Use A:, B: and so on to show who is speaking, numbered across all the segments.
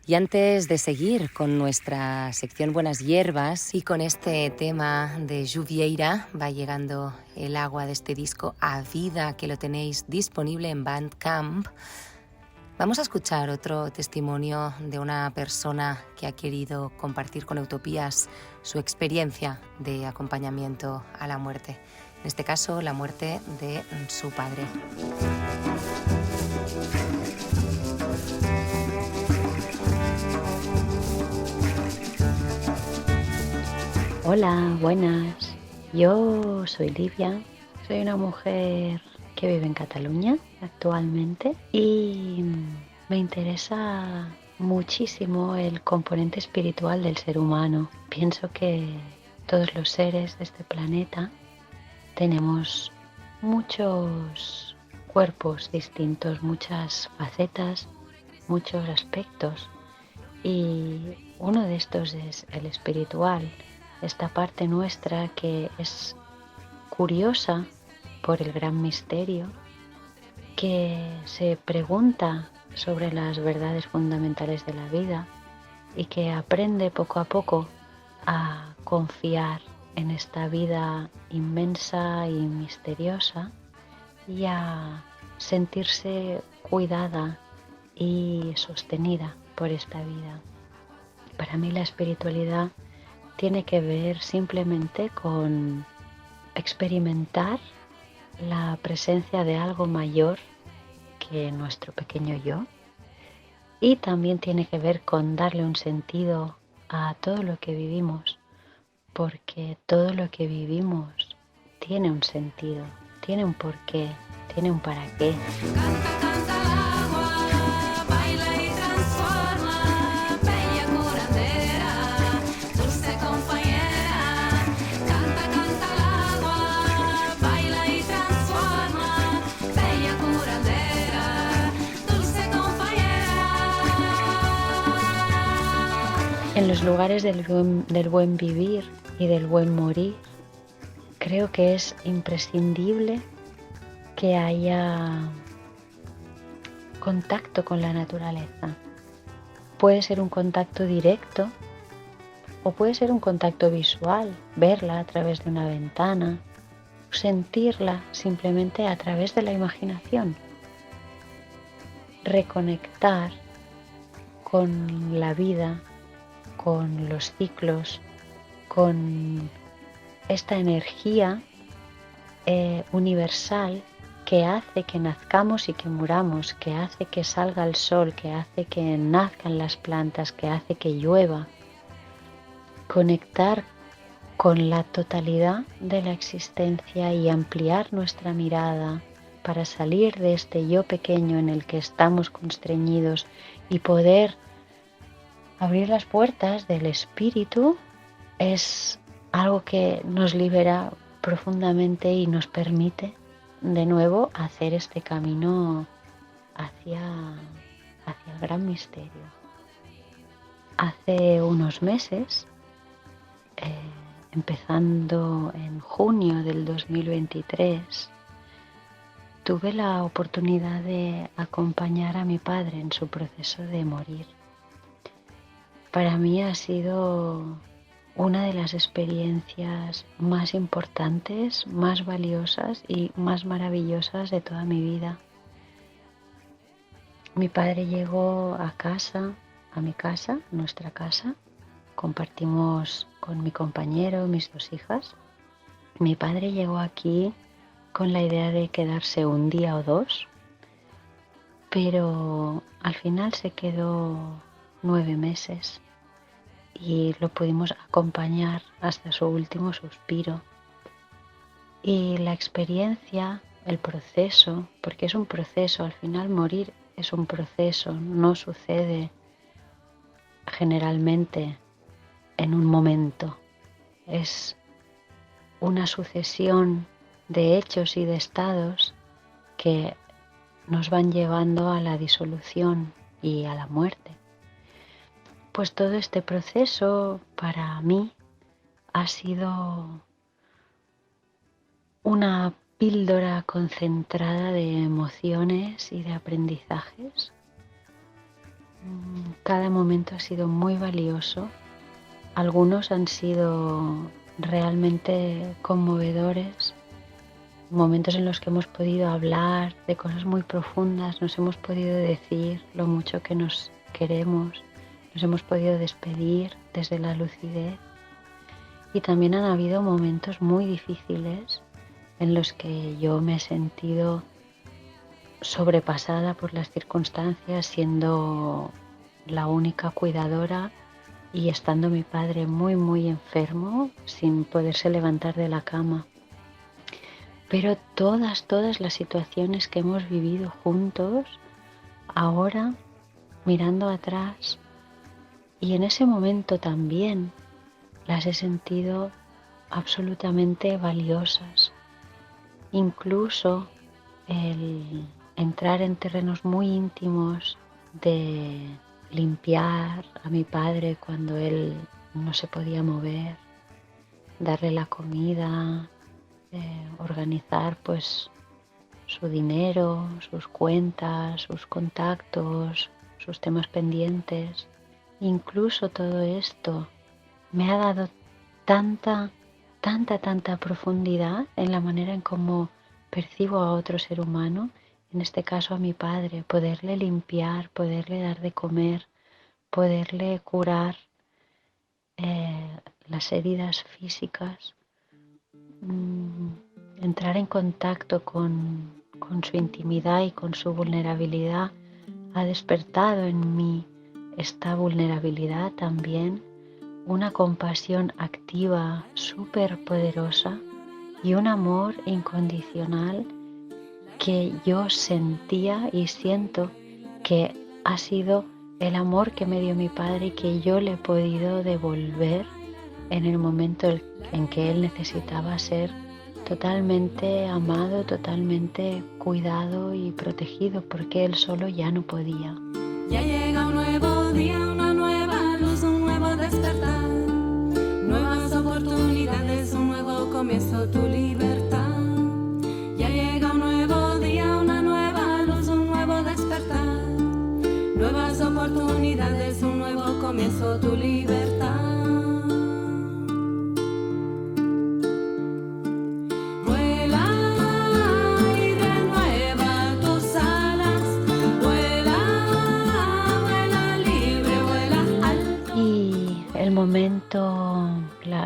A: Y antes de seguir con nuestra sección Buenas Hierbas y con este tema de Lluvieira, va llegando el agua de este disco A Vida, que lo tenéis disponible en Bandcamp. Vamos a escuchar otro testimonio de una persona que ha querido compartir con Utopías su experiencia de acompañamiento a la muerte. En este caso, la muerte de su padre.
B: Hola, buenas. Yo soy Livia, soy una mujer que vive en Cataluña actualmente y me interesa muchísimo el componente espiritual del ser humano. Pienso que todos los seres de este planeta tenemos muchos cuerpos distintos, muchas facetas, muchos aspectos y uno de estos es el espiritual. Esta parte nuestra que es curiosa por el gran misterio, que se pregunta sobre las verdades fundamentales de la vida y que aprende poco a poco a confiar en esta vida inmensa y misteriosa y a sentirse cuidada y sostenida por esta vida. Para mí la espiritualidad tiene que ver simplemente con experimentar la presencia de algo mayor que nuestro pequeño yo y también tiene que ver con darle un sentido a todo lo que vivimos, porque todo lo que vivimos tiene un sentido, tiene un porqué, tiene un para qué. En los lugares del buen vivir y del buen morir, creo que es imprescindible que haya contacto con la naturaleza. Puede ser un contacto directo o puede ser un contacto visual, verla a través de una ventana, sentirla simplemente a través de la imaginación. Reconectar con la vida, con los ciclos, con esta energía universal que hace que nazcamos y que muramos, que hace que salga el sol, que hace que nazcan las plantas, que hace que llueva. Conectar con la totalidad de la existencia y ampliar nuestra mirada para salir de este yo pequeño en el que estamos constreñidos y poder abrir las puertas del espíritu es algo que nos libera profundamente y nos permite de nuevo hacer este camino hacia el gran misterio. Hace unos meses, empezando en junio del 2023, tuve la oportunidad de acompañar a mi padre en su proceso de morir. Para mí ha sido una de las experiencias más importantes, más valiosas y más maravillosas de toda mi vida. Mi padre llegó a mi casa, nuestra casa. Compartimos con mi compañero, mis 2 hijas. Mi padre llegó aquí con la idea de quedarse un día o 2, pero al final se quedó 9 meses. Y lo pudimos acompañar hasta su último suspiro. Y la experiencia, el proceso, porque es un proceso, al final morir es un proceso, no sucede generalmente en un momento. Es una sucesión de hechos y de estados que nos van llevando a la disolución y a la muerte. Pues todo este proceso para mí ha sido una píldora concentrada de emociones y de aprendizajes Cada momento ha sido muy valioso. Algunos han sido realmente conmovedores, momentos en los que hemos podido hablar de cosas muy profundas, nos hemos podido decir lo mucho que nos queremos, nos hemos podido despedir desde la lucidez. Y también han habido momentos muy difíciles en los que yo me he sentido sobrepasada por las circunstancias, siendo la única cuidadora y estando mi padre muy enfermo, sin poderse levantar de la cama. Pero todas las situaciones que hemos vivido juntos, ahora mirando atrás, y en ese momento también las he sentido absolutamente valiosas. Incluso el entrar en terrenos muy íntimos de limpiar a mi padre cuando él no se podía mover, darle la comida, organizar pues su dinero, sus cuentas, sus contactos, sus temas pendientes. Incluso todo esto me ha dado tanta profundidad en la manera en cómo percibo a otro ser humano, en este caso a mi padre, poderle limpiar, poderle dar de comer, poderle curar las heridas físicas, entrar en contacto con su intimidad y con su vulnerabilidad, ha despertado en mí esta vulnerabilidad también, una compasión activa súper poderosa y un amor incondicional que yo sentía y siento que ha sido el amor que me dio mi padre y que yo le he podido devolver en el momento en que él necesitaba ser totalmente amado, totalmente cuidado y protegido, porque él solo ya no podía.
C: Ya llega un nuevo día, una nueva luz, un nuevo despertar, nuevas oportunidades, un nuevo comienzo, tu libertad. Ya llega un nuevo día, una nueva luz, un nuevo despertar, nuevas oportunidades, un nuevo comienzo, tu libertad.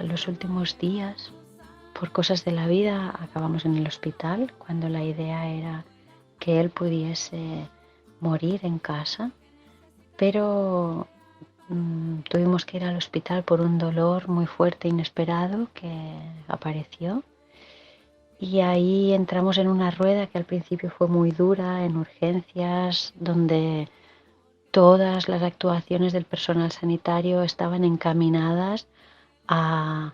B: Los últimos días, por cosas de la vida, acabamos en el hospital cuando la idea era que él pudiese morir en casa, pero tuvimos que ir al hospital por un dolor muy fuerte, inesperado, que apareció. Y ahí entramos en una rueda que al principio fue muy dura, en urgencias, donde todas las actuaciones del personal sanitario estaban encaminadas a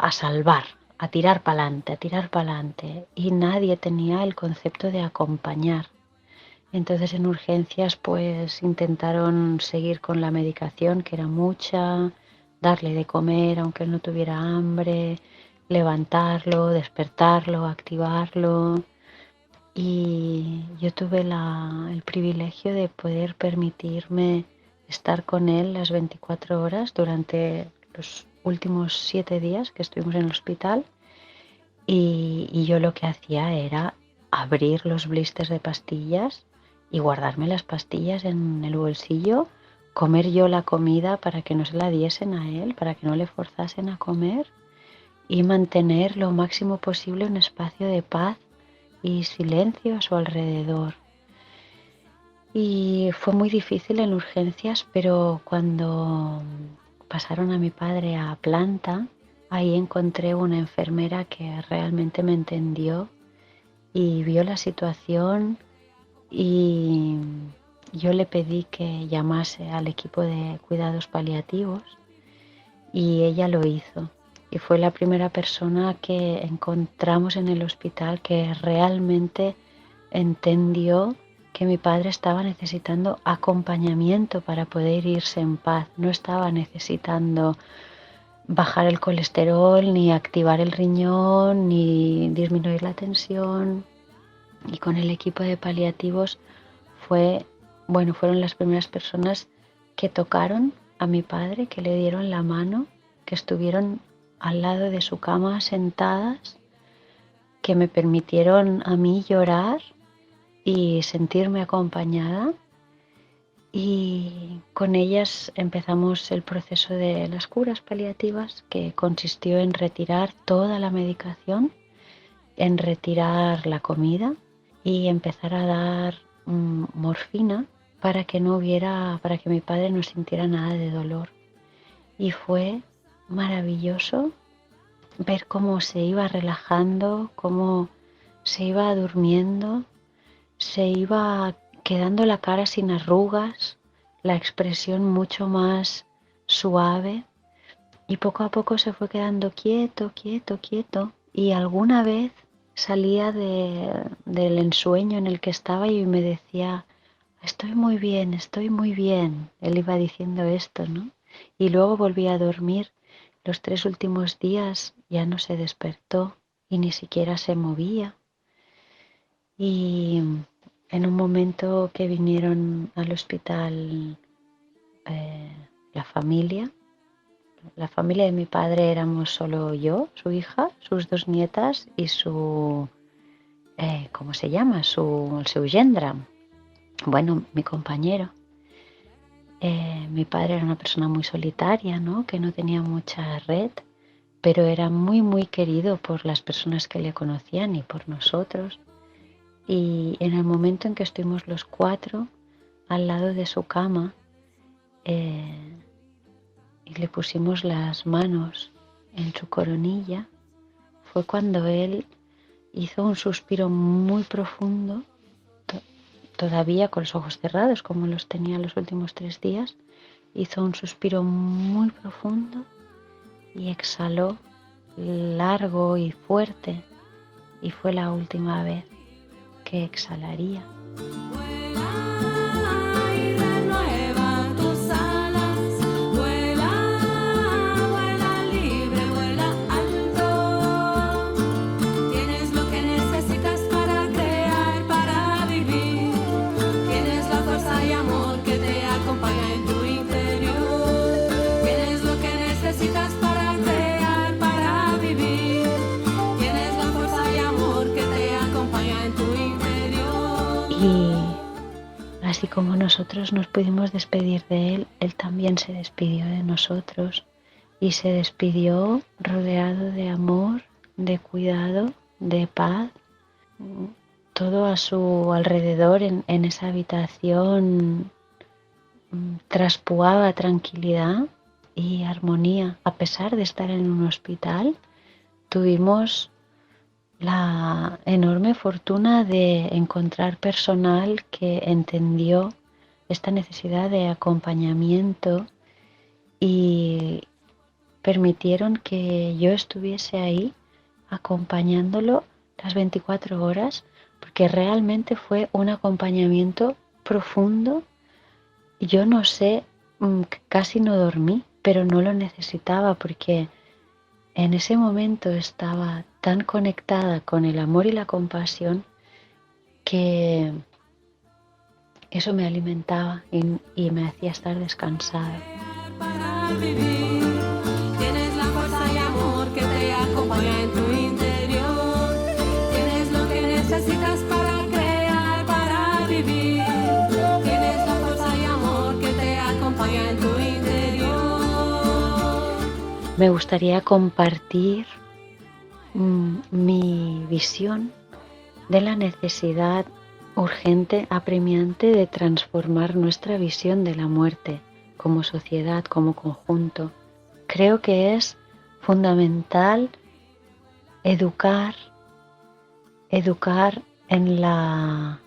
B: salvar, a tirar para adelante, y nadie tenía el concepto de acompañar. Entonces en urgencias pues intentaron seguir con la medicación, que era mucha, darle de comer aunque él no tuviera hambre, levantarlo, despertarlo, activarlo. Y yo tuve el privilegio de poder permitirme estar con él las 24 horas durante los últimos 7 días que estuvimos en el hospital, y yo lo que hacía era abrir los blisters de pastillas y guardarme las pastillas en el bolsillo, comer yo la comida para que no se la diesen a él, para que no le forzasen a comer, y mantener lo máximo posible un espacio de paz y silencio a su alrededor. Y fue muy difícil en urgencias, pero cuando pasaron a mi padre a planta, ahí encontré una enfermera que realmente me entendió y vio la situación, y yo le pedí que llamase al equipo de cuidados paliativos y ella lo hizo. Y fue la primera persona que encontramos en el hospital que realmente entendió que mi padre estaba necesitando acompañamiento para poder irse en paz. No estaba necesitando bajar el colesterol, ni activar el riñón, ni disminuir la tensión. Y con el equipo de paliativos fueron las primeras personas que tocaron a mi padre, que le dieron la mano, que estuvieron al lado de su cama sentadas, que me permitieron a mí llorar y sentirme acompañada. Y con ellas empezamos el proceso de las curas paliativas, que consistió en retirar toda la medicación, en retirar la comida y empezar a dar morfina para que mi padre no sintiera nada de dolor. Y fue maravilloso ver cómo se iba relajando, cómo se iba durmiendo, se iba quedando la cara sin arrugas, la expresión mucho más suave, y poco a poco se fue quedando quieto, y alguna vez salía del ensueño en el que estaba y me decía: estoy muy bien, él iba diciendo esto, ¿no? Y luego volví a dormir. Los 3 últimos días ya no se despertó y ni siquiera se movía. Y en un momento que vinieron al hospital la familia de mi padre, éramos solo yo, su hija, sus 2 nietas y su, ¿cómo se llama? Su gendra, bueno, mi compañero. Mi padre era una persona muy solitaria, ¿no? Que no tenía mucha red, pero era muy, muy querido por las personas que le conocían y por nosotros. Y en el momento en que estuvimos los 4 al lado de su cama y le pusimos las manos en su coronilla, fue cuando él hizo un suspiro muy profundo, todavía con los ojos cerrados como los tenía los últimos 3 días, hizo un suspiro muy profundo y exhaló largo y fuerte, y fue la última vez que exhalaría. Y así como nosotros nos pudimos despedir de él, él también se despidió de nosotros, y se despidió rodeado de amor, de cuidado, de paz. Todo a su alrededor en esa habitación traspuaba tranquilidad y armonía. A pesar de estar en un hospital, tuvimos la enorme fortuna de encontrar personal que entendió esta necesidad de acompañamiento y permitieron que yo estuviese ahí acompañándolo las 24 horas, porque realmente fue un acompañamiento profundo. Yo no sé, casi no dormí, pero no lo necesitaba, porque en ese momento estaba tan conectada con el amor y la compasión que eso me alimentaba y me hacía estar descansada.
C: Para vivir, tienes la fuerza y amor que te acompaña en tu interior. Tienes lo que necesitas para crear, para vivir. Tienes la fuerza y amor que te acompaña en tu interior.
B: Me gustaría compartir mi visión de la necesidad urgente, apremiante de transformar nuestra visión de la muerte como sociedad, como conjunto. Creo que es fundamental educar en la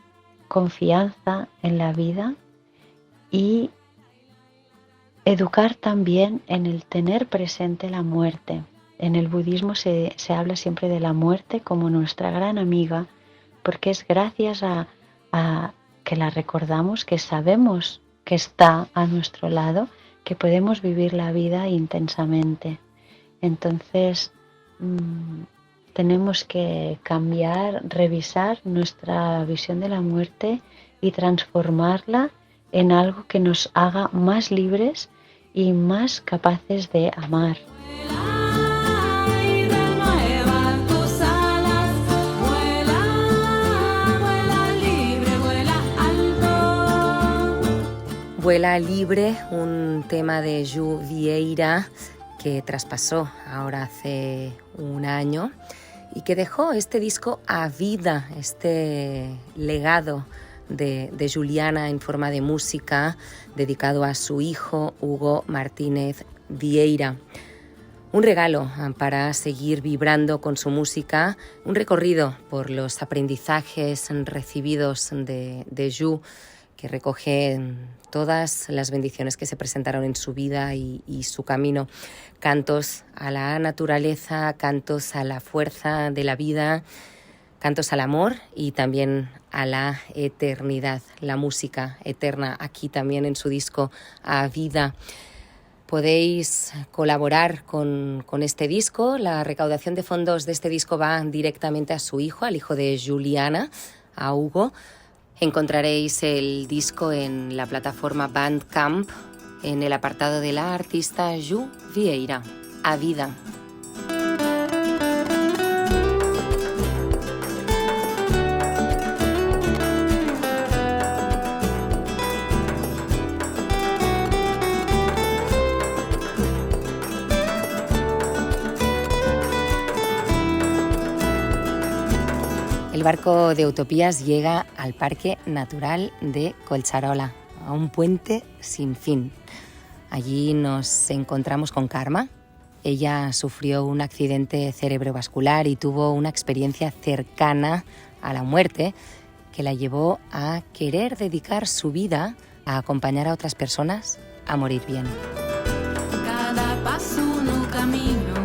B: confianza en la vida y educar también en el tener presente la muerte. En el budismo se habla siempre de la muerte como nuestra gran amiga, porque es gracias a que la recordamos, que sabemos que está a nuestro lado, que podemos vivir la vida intensamente. Entonces, tenemos que cambiar, revisar nuestra visión de la muerte y transformarla en algo que nos haga más libres y más capaces de amar.
A: Vuela libre, un tema de Ju Vieira que traspasó ahora hace un año y que dejó este disco a vida, este legado de Juliana en forma de música dedicado a su hijo Hugo Martínez Vieira. Un regalo para seguir vibrando con su música, un recorrido por los aprendizajes recibidos de Ju, que recoge todas las bendiciones que se presentaron en su vida y su camino. Cantos a la naturaleza, cantos a la fuerza de la vida, cantos al amor y también a la eternidad, la música eterna, aquí también en su disco A Vida. Podéis colaborar con este disco. La recaudación de fondos de este disco va directamente a su hijo, al hijo de Juliana, a Hugo. Encontraréis el disco en la plataforma Bandcamp, en el apartado de la artista Ju Vieira, A Vida. El barco de Utopías llega al Parque Natural de Collserola, a un puente sin fin. Allí nos encontramos con Karma. Ella sufrió un accidente cerebrovascular y tuvo una experiencia cercana a la muerte que la llevó a querer dedicar su vida a acompañar a otras personas a morir bien.
C: Cada paso no camino.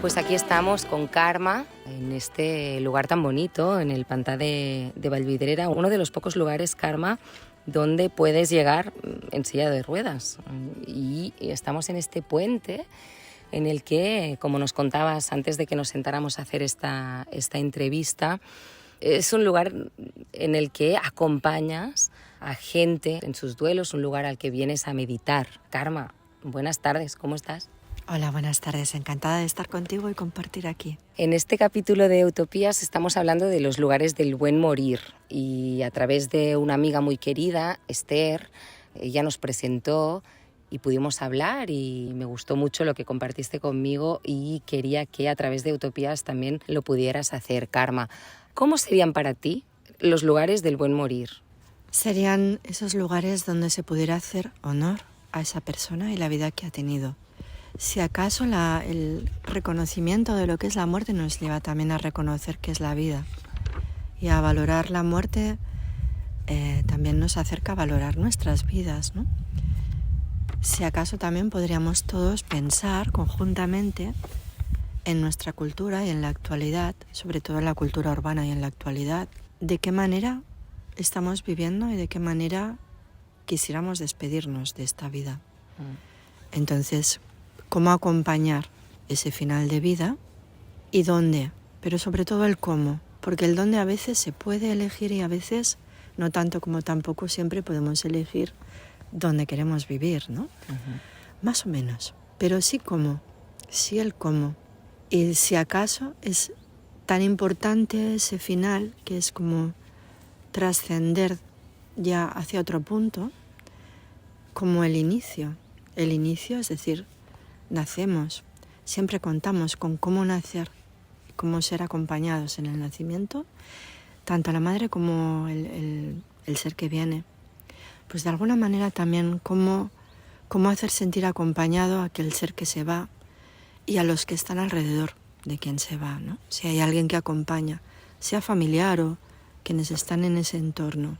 A: Pues aquí estamos con Karma, en este lugar tan bonito, en el Pantà de Vallvidrera, uno de los pocos lugares, Karma, donde puedes llegar en silla de ruedas. Y estamos en este puente en el que, como nos contabas antes de que nos sentáramos a hacer esta entrevista, es un lugar en el que acompañas a gente en sus duelos, un lugar al que vienes a meditar. Karma, buenas tardes, ¿cómo estás?
D: Hola, buenas tardes. Encantada de estar contigo y compartir aquí.
A: En este capítulo de Utopías estamos hablando de los lugares del buen morir y a través de una amiga muy querida, Esther, ella nos presentó y pudimos hablar y me gustó mucho lo que compartiste conmigo y quería que a través de Utopías también lo pudieras hacer, Karma. ¿Cómo serían para ti los lugares del buen morir?
D: Serían esos lugares donde se pudiera hacer honor a esa persona y la vida que ha tenido. Si acaso el reconocimiento de lo que es la muerte nos lleva también a reconocer qué es la vida y a valorar la muerte, también nos acerca a valorar nuestras vidas, ¿no? Si acaso también podríamos todos pensar conjuntamente en nuestra cultura y en la actualidad, sobre todo en la cultura urbana y en la actualidad, de qué manera estamos viviendo y de qué manera quisiéramos despedirnos de esta vida. Entonces, cómo acompañar ese final de vida y dónde, pero sobre todo el cómo, porque el dónde a veces se puede elegir y a veces no tanto como tampoco siempre podemos elegir dónde queremos vivir, ¿no? Más o menos, pero sí cómo, sí el cómo. Y si acaso es tan importante ese final que es como trascender ya hacia otro punto, como el inicio. El inicio, es decir, nacemos, siempre contamos con cómo nacer, cómo ser acompañados en el nacimiento, tanto la madre como el ser que viene. Pues de alguna manera también cómo hacer sentir acompañado a aquel ser que se va y a los que están alrededor de quien se va, ¿no? Si hay alguien que acompaña sea familiar o quienes están en ese entorno.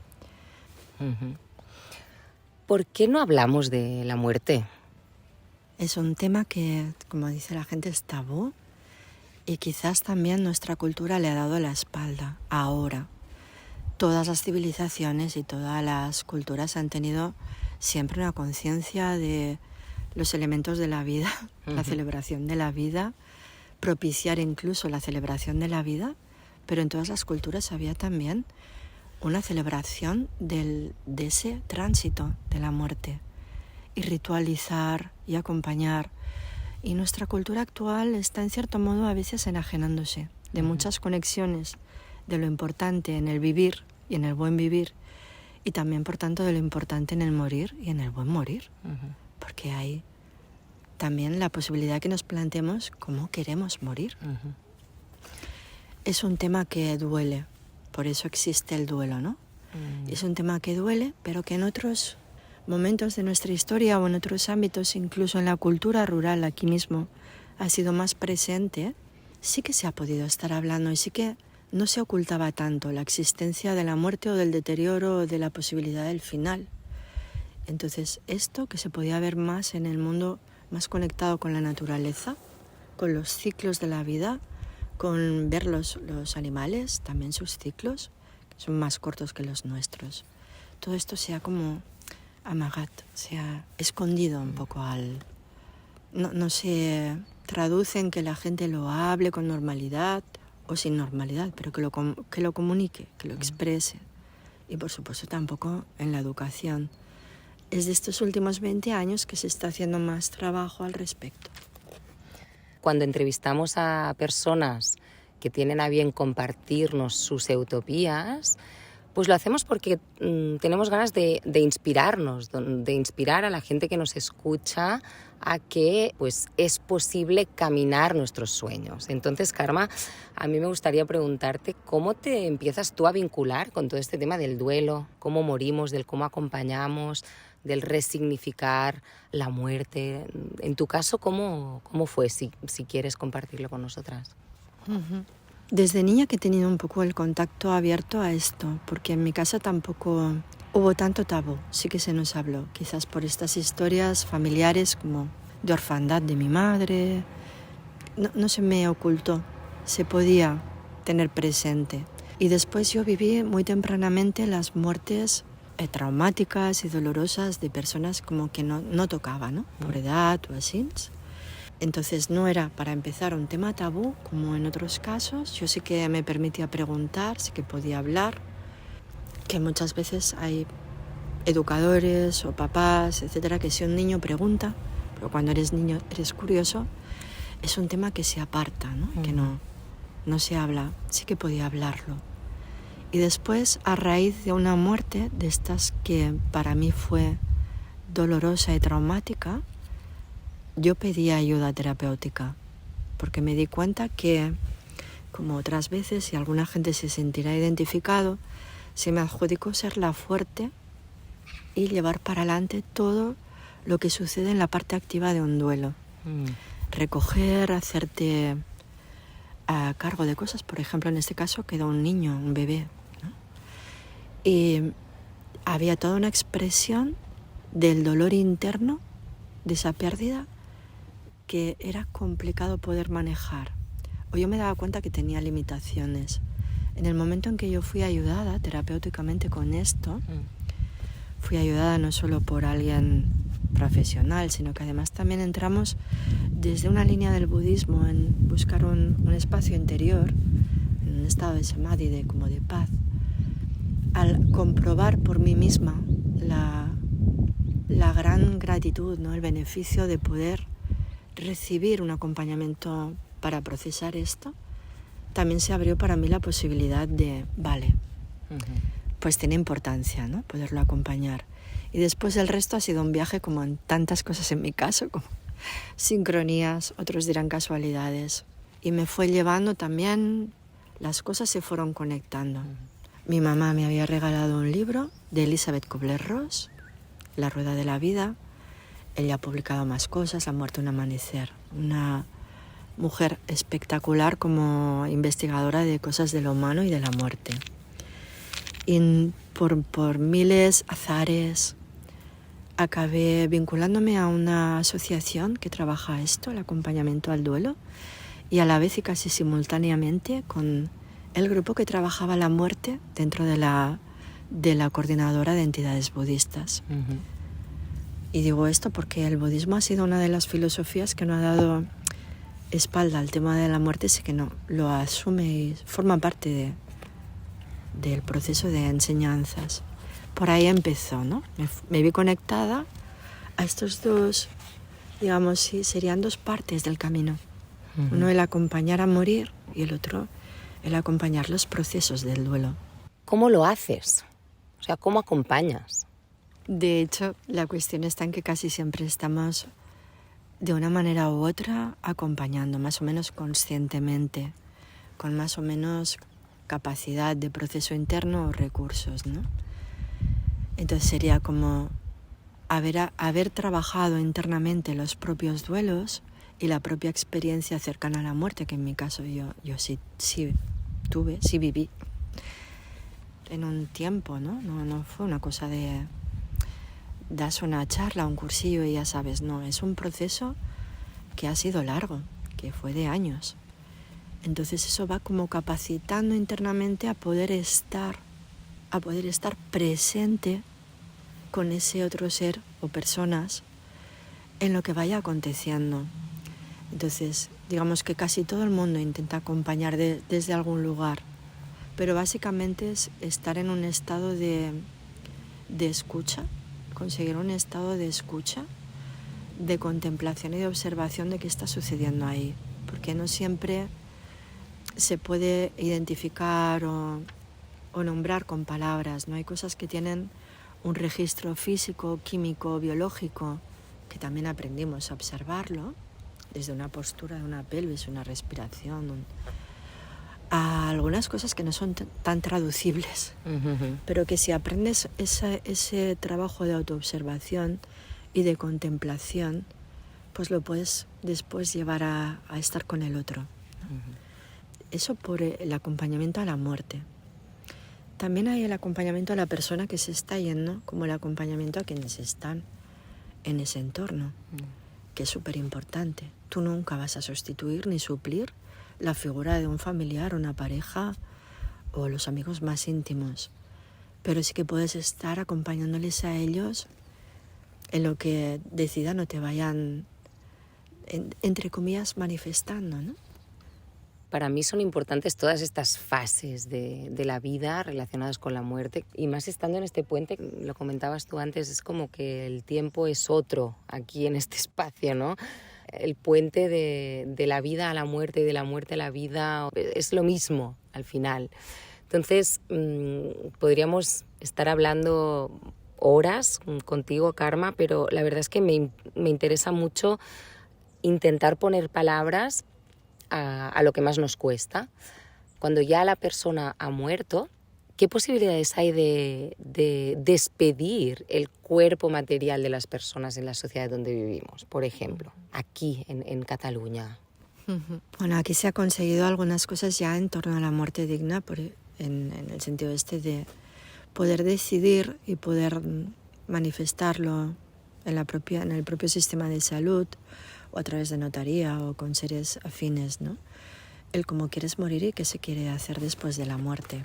A: ¿Por qué no hablamos de la muerte?
D: Es un tema que, como dice la gente, es tabú y quizás también nuestra cultura le ha dado la espalda. Ahora, todas las civilizaciones y todas las culturas han tenido siempre una conciencia de los elementos de la vida, la celebración de la vida, propiciar incluso la celebración de la vida, pero en todas las culturas había también una celebración de ese tránsito de la muerte y ritualizar y acompañar. Y nuestra cultura actual está en cierto modo a veces enajenándose de muchas conexiones de lo importante en el vivir y en el buen vivir, y también por tanto de lo importante en el morir y en el buen morir, porque hay también la posibilidad que nos planteemos cómo queremos morir. Es un tema que duele, por eso existe el duelo, ¿no? Es un tema que duele, pero que en otros momentos de nuestra historia o en otros ámbitos, incluso en la cultura rural aquí mismo, ha sido más presente. Sí que se ha podido estar hablando y sí que no se ocultaba tanto la existencia de la muerte o del deterioro o de la posibilidad del final. Entonces, esto que se podía ver más en el mundo más conectado con la naturaleza, con los ciclos de la vida, con ver los animales, también sus ciclos, que son más cortos que los nuestros. Todo esto se ha como amagat, se ha escondido un poco no se traduce en que la gente lo hable con normalidad o sin normalidad, pero que lo comunique, que lo exprese. Y por supuesto tampoco en la educación. Es de estos últimos 20 años que se está haciendo más trabajo al respecto.
A: Cuando entrevistamos a personas que tienen a bien compartirnos sus utopías, pues lo hacemos porque tenemos ganas de inspirarnos, de inspirar a la gente que nos escucha a que pues, es posible caminar nuestros sueños. Entonces, Karma, a mí me gustaría preguntarte cómo te empiezas tú a vincular con todo este tema del duelo, cómo morimos, del cómo acompañamos, del resignificar la muerte. En tu caso, ¿cómo fue? Si quieres compartirlo con nosotras.
D: Desde niña que he tenido un poco el contacto abierto a esto, porque en mi casa tampoco hubo tanto tabú, sí que se nos habló, quizás por estas historias familiares como de orfandad de mi madre, no se me ocultó, se podía tener presente. Y después yo viví muy tempranamente las muertes traumáticas y dolorosas de personas como que no tocaba, ¿no? Por edad o así. Entonces no era, para empezar, un tema tabú, como en otros casos. Yo sí que me permitía preguntar, sí que podía hablar, que muchas veces hay educadores o papás, etcétera, que si un niño pregunta, pero cuando eres niño eres curioso, es un tema que se aparta, ¿no? Que no se habla, sí que podía hablarlo. Y después, a raíz de una muerte de estas que para mí fue dolorosa y traumática, yo pedí ayuda terapéutica, porque me di cuenta que, como otras veces, y alguna gente se sentirá identificado, se me adjudicó ser la fuerte y llevar para adelante todo lo que sucede en la parte activa de un duelo. Recoger, hacerte a cargo de cosas. Por ejemplo, en este caso quedó un niño, un bebé, ¿no? Y había toda una expresión del dolor interno de esa pérdida que era complicado poder manejar. O yo me daba cuenta que tenía limitaciones. En el momento en que yo fui ayudada terapéuticamente con esto, fui ayudada no solo por alguien profesional, sino que además también entramos desde una línea del budismo en buscar un espacio interior, en un estado de samadhi, como de paz, al comprobar por mí misma la gran gratitud, ¿no? El beneficio de poder recibir un acompañamiento para procesar esto. También se abrió para mí la posibilidad de, pues tiene importancia, ¿no? Poderlo acompañar. Y después el resto ha sido un viaje como en tantas cosas en mi caso, como sincronías, otros dirán casualidades. Y me fue llevando también, las cosas se fueron conectando. Mi mamá me había regalado un libro de Elizabeth Kubler-Ross, La rueda de la vida. Ella ha publicado más cosas, La muerte un amanecer, una mujer espectacular como investigadora de cosas de lo humano y de la muerte. Y por miles azares acabé vinculándome a una asociación que trabaja esto, el acompañamiento al duelo, y a la vez y casi simultáneamente con el grupo que trabajaba la muerte dentro de la coordinadora de entidades budistas.
A: Ujú.
D: Y digo esto porque el budismo ha sido una de las filosofías que no ha dado espalda al tema de la muerte, sí que no, lo asume y forma parte del proceso de enseñanzas. Por ahí empezó, ¿no? Me vi conectada a estos dos, digamos, sí, serían dos partes del camino.
A: Ujú.
D: Uno el acompañar a morir y el otro el acompañar los procesos del duelo.
A: ¿Cómo lo haces? O sea, ¿cómo acompañas?
D: De hecho, la cuestión está en que casi siempre estamos de una manera u otra acompañando, más o menos conscientemente, con más o menos capacidad de proceso interno o recursos, ¿no? Entonces sería como haber trabajado internamente los propios duelos y la propia experiencia cercana a la muerte, que en mi caso yo sí viví en un tiempo, ¿no? No fue una cosa de das una charla, un cursillo y ya sabes, no, es un proceso que ha sido largo, que fue de años. Entonces eso va como capacitando internamente a poder estar presente con ese otro ser o personas en lo que vaya aconteciendo. Entonces, digamos que casi todo el mundo intenta acompañar desde algún lugar, pero básicamente es estar en un estado de escucha, conseguir un estado de escucha, de contemplación y de observación de qué está sucediendo ahí, porque no siempre se puede identificar o nombrar con palabras, ¿no? Hay cosas que tienen un registro físico, químico, biológico, que también aprendimos a observarlo, desde una postura de una pelvis, una respiración, a algunas cosas que no son tan traducibles, pero que si aprendes ese trabajo de autoobservación y de contemplación, pues lo puedes después llevar a estar con el otro. Eso por el acompañamiento a la muerte. También hay el acompañamiento a la persona que se está yendo, como el acompañamiento a quienes están en ese entorno, que es súper importante. Tú nunca vas a sustituir ni suplir la figura de un familiar, una pareja o los amigos más íntimos, pero sí que puedes estar acompañándoles a ellos en lo que decidan o te vayan, entre comillas, manifestando, ¿no?
A: Para mí son importantes todas estas fases de la vida relacionadas con la muerte, y más estando en este puente, lo comentabas tú antes, es como que el tiempo es otro aquí en este espacio, ¿no? El puente de la vida a la muerte y de la muerte a la vida es lo mismo al final. Entonces, podríamos estar hablando horas contigo, Karma, pero la verdad es que me interesa mucho intentar poner palabras a lo que más nos cuesta. Cuando ya la persona ha muerto, ¿qué posibilidades hay de despedir el cuerpo material de las personas en la sociedad donde vivimos? Por ejemplo, aquí en Cataluña.
D: Bueno, aquí se ha conseguido algunas cosas ya en torno a la muerte digna, en el sentido de poder decidir y poder manifestarlo en el propio sistema de salud, o a través de notaría o con seres afines, ¿no? El cómo quieres morir y qué se quiere hacer después de la muerte.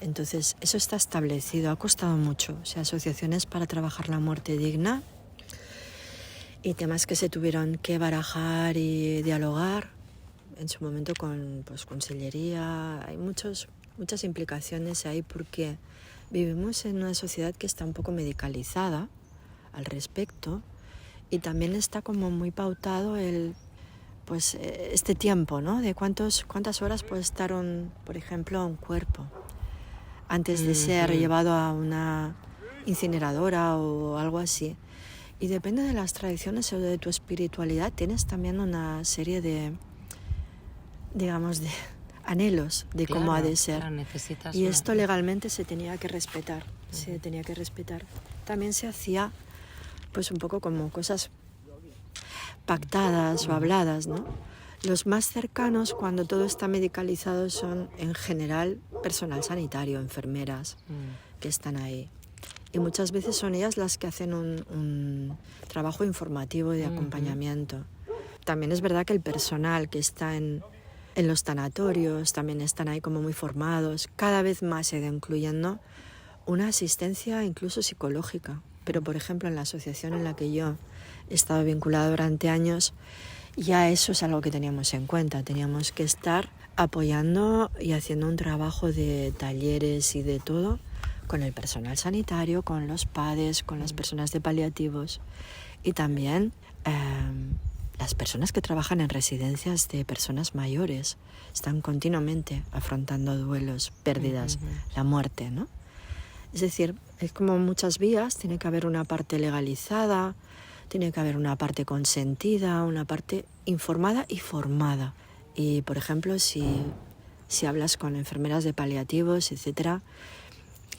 D: Entonces, eso está establecido, ha costado mucho. O sea, asociaciones para trabajar la muerte digna y temas que se tuvieron que barajar y dialogar en su momento con consellería. Hay muchas implicaciones ahí porque vivimos en una sociedad que está un poco medicalizada al respecto. Y también está como muy pautado este tiempo, ¿no? De cuántas horas puede estar, por ejemplo, un cuerpo antes de ser llevado a una incineradora o algo así. Y depende de las tradiciones o de tu espiritualidad, tienes también una serie de, digamos, de anhelos de cómo ha de ser.
A: Claro, necesitas
D: y esto legalmente se tenía que respetar. También se hacía pues un poco como cosas pactadas o habladas, ¿no? Los más cercanos, cuando todo está medicalizado, son en general personal sanitario, enfermeras que están ahí. Y muchas veces son ellas las que hacen un trabajo informativo de acompañamiento. También es verdad que el personal que está en los tanatorios también están ahí como muy formados. Cada vez más se ha ido incluyendo una asistencia incluso psicológica. Pero, por ejemplo, en la asociación en la que yo he estado vinculada durante años, ya eso es algo que teníamos en cuenta. Teníamos que estar apoyando y haciendo un trabajo de talleres y de todo con el personal sanitario, con los PADES, con las personas de paliativos y también las personas que trabajan en residencias de personas mayores. Están continuamente afrontando duelos, pérdidas, la muerte, ¿no? Es decir, es como muchas vías, tiene que haber una parte legalizada, tiene que haber una parte consentida, una parte informada y formada. Y, por ejemplo, si hablas con enfermeras de paliativos, etcétera,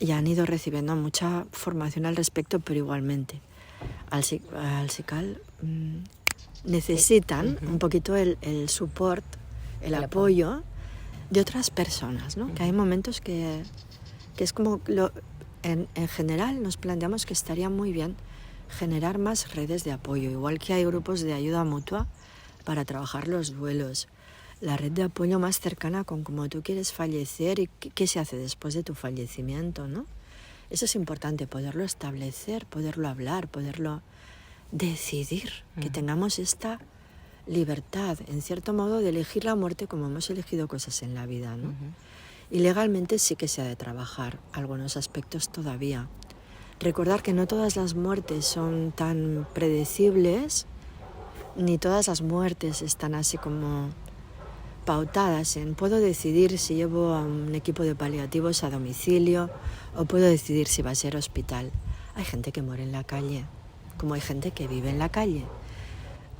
D: ya han ido recibiendo mucha formación al respecto, pero igualmente al SICAL necesitan un poquito el support, el apoyo de otras personas, ¿no? Que hay momentos que es como... En general nos planteamos que estaría muy bien generar más redes de apoyo, igual que hay grupos de ayuda mutua para trabajar los duelos. La red de apoyo más cercana con cómo tú quieres fallecer y qué se hace después de tu fallecimiento, ¿no? Eso es importante, poderlo establecer, poderlo hablar, poderlo decidir, que tengamos esta libertad, en cierto modo, de elegir la muerte como hemos elegido cosas en la vida, ¿no? Y legalmente sí que se ha de trabajar algunos aspectos todavía. Recordar que no todas las muertes son tan predecibles, ni todas las muertes están así como pautadas en puedo decidir si llevo a un equipo de paliativos a domicilio o puedo decidir si va a ser hospital. Hay gente que muere en la calle, como hay gente que vive en la calle.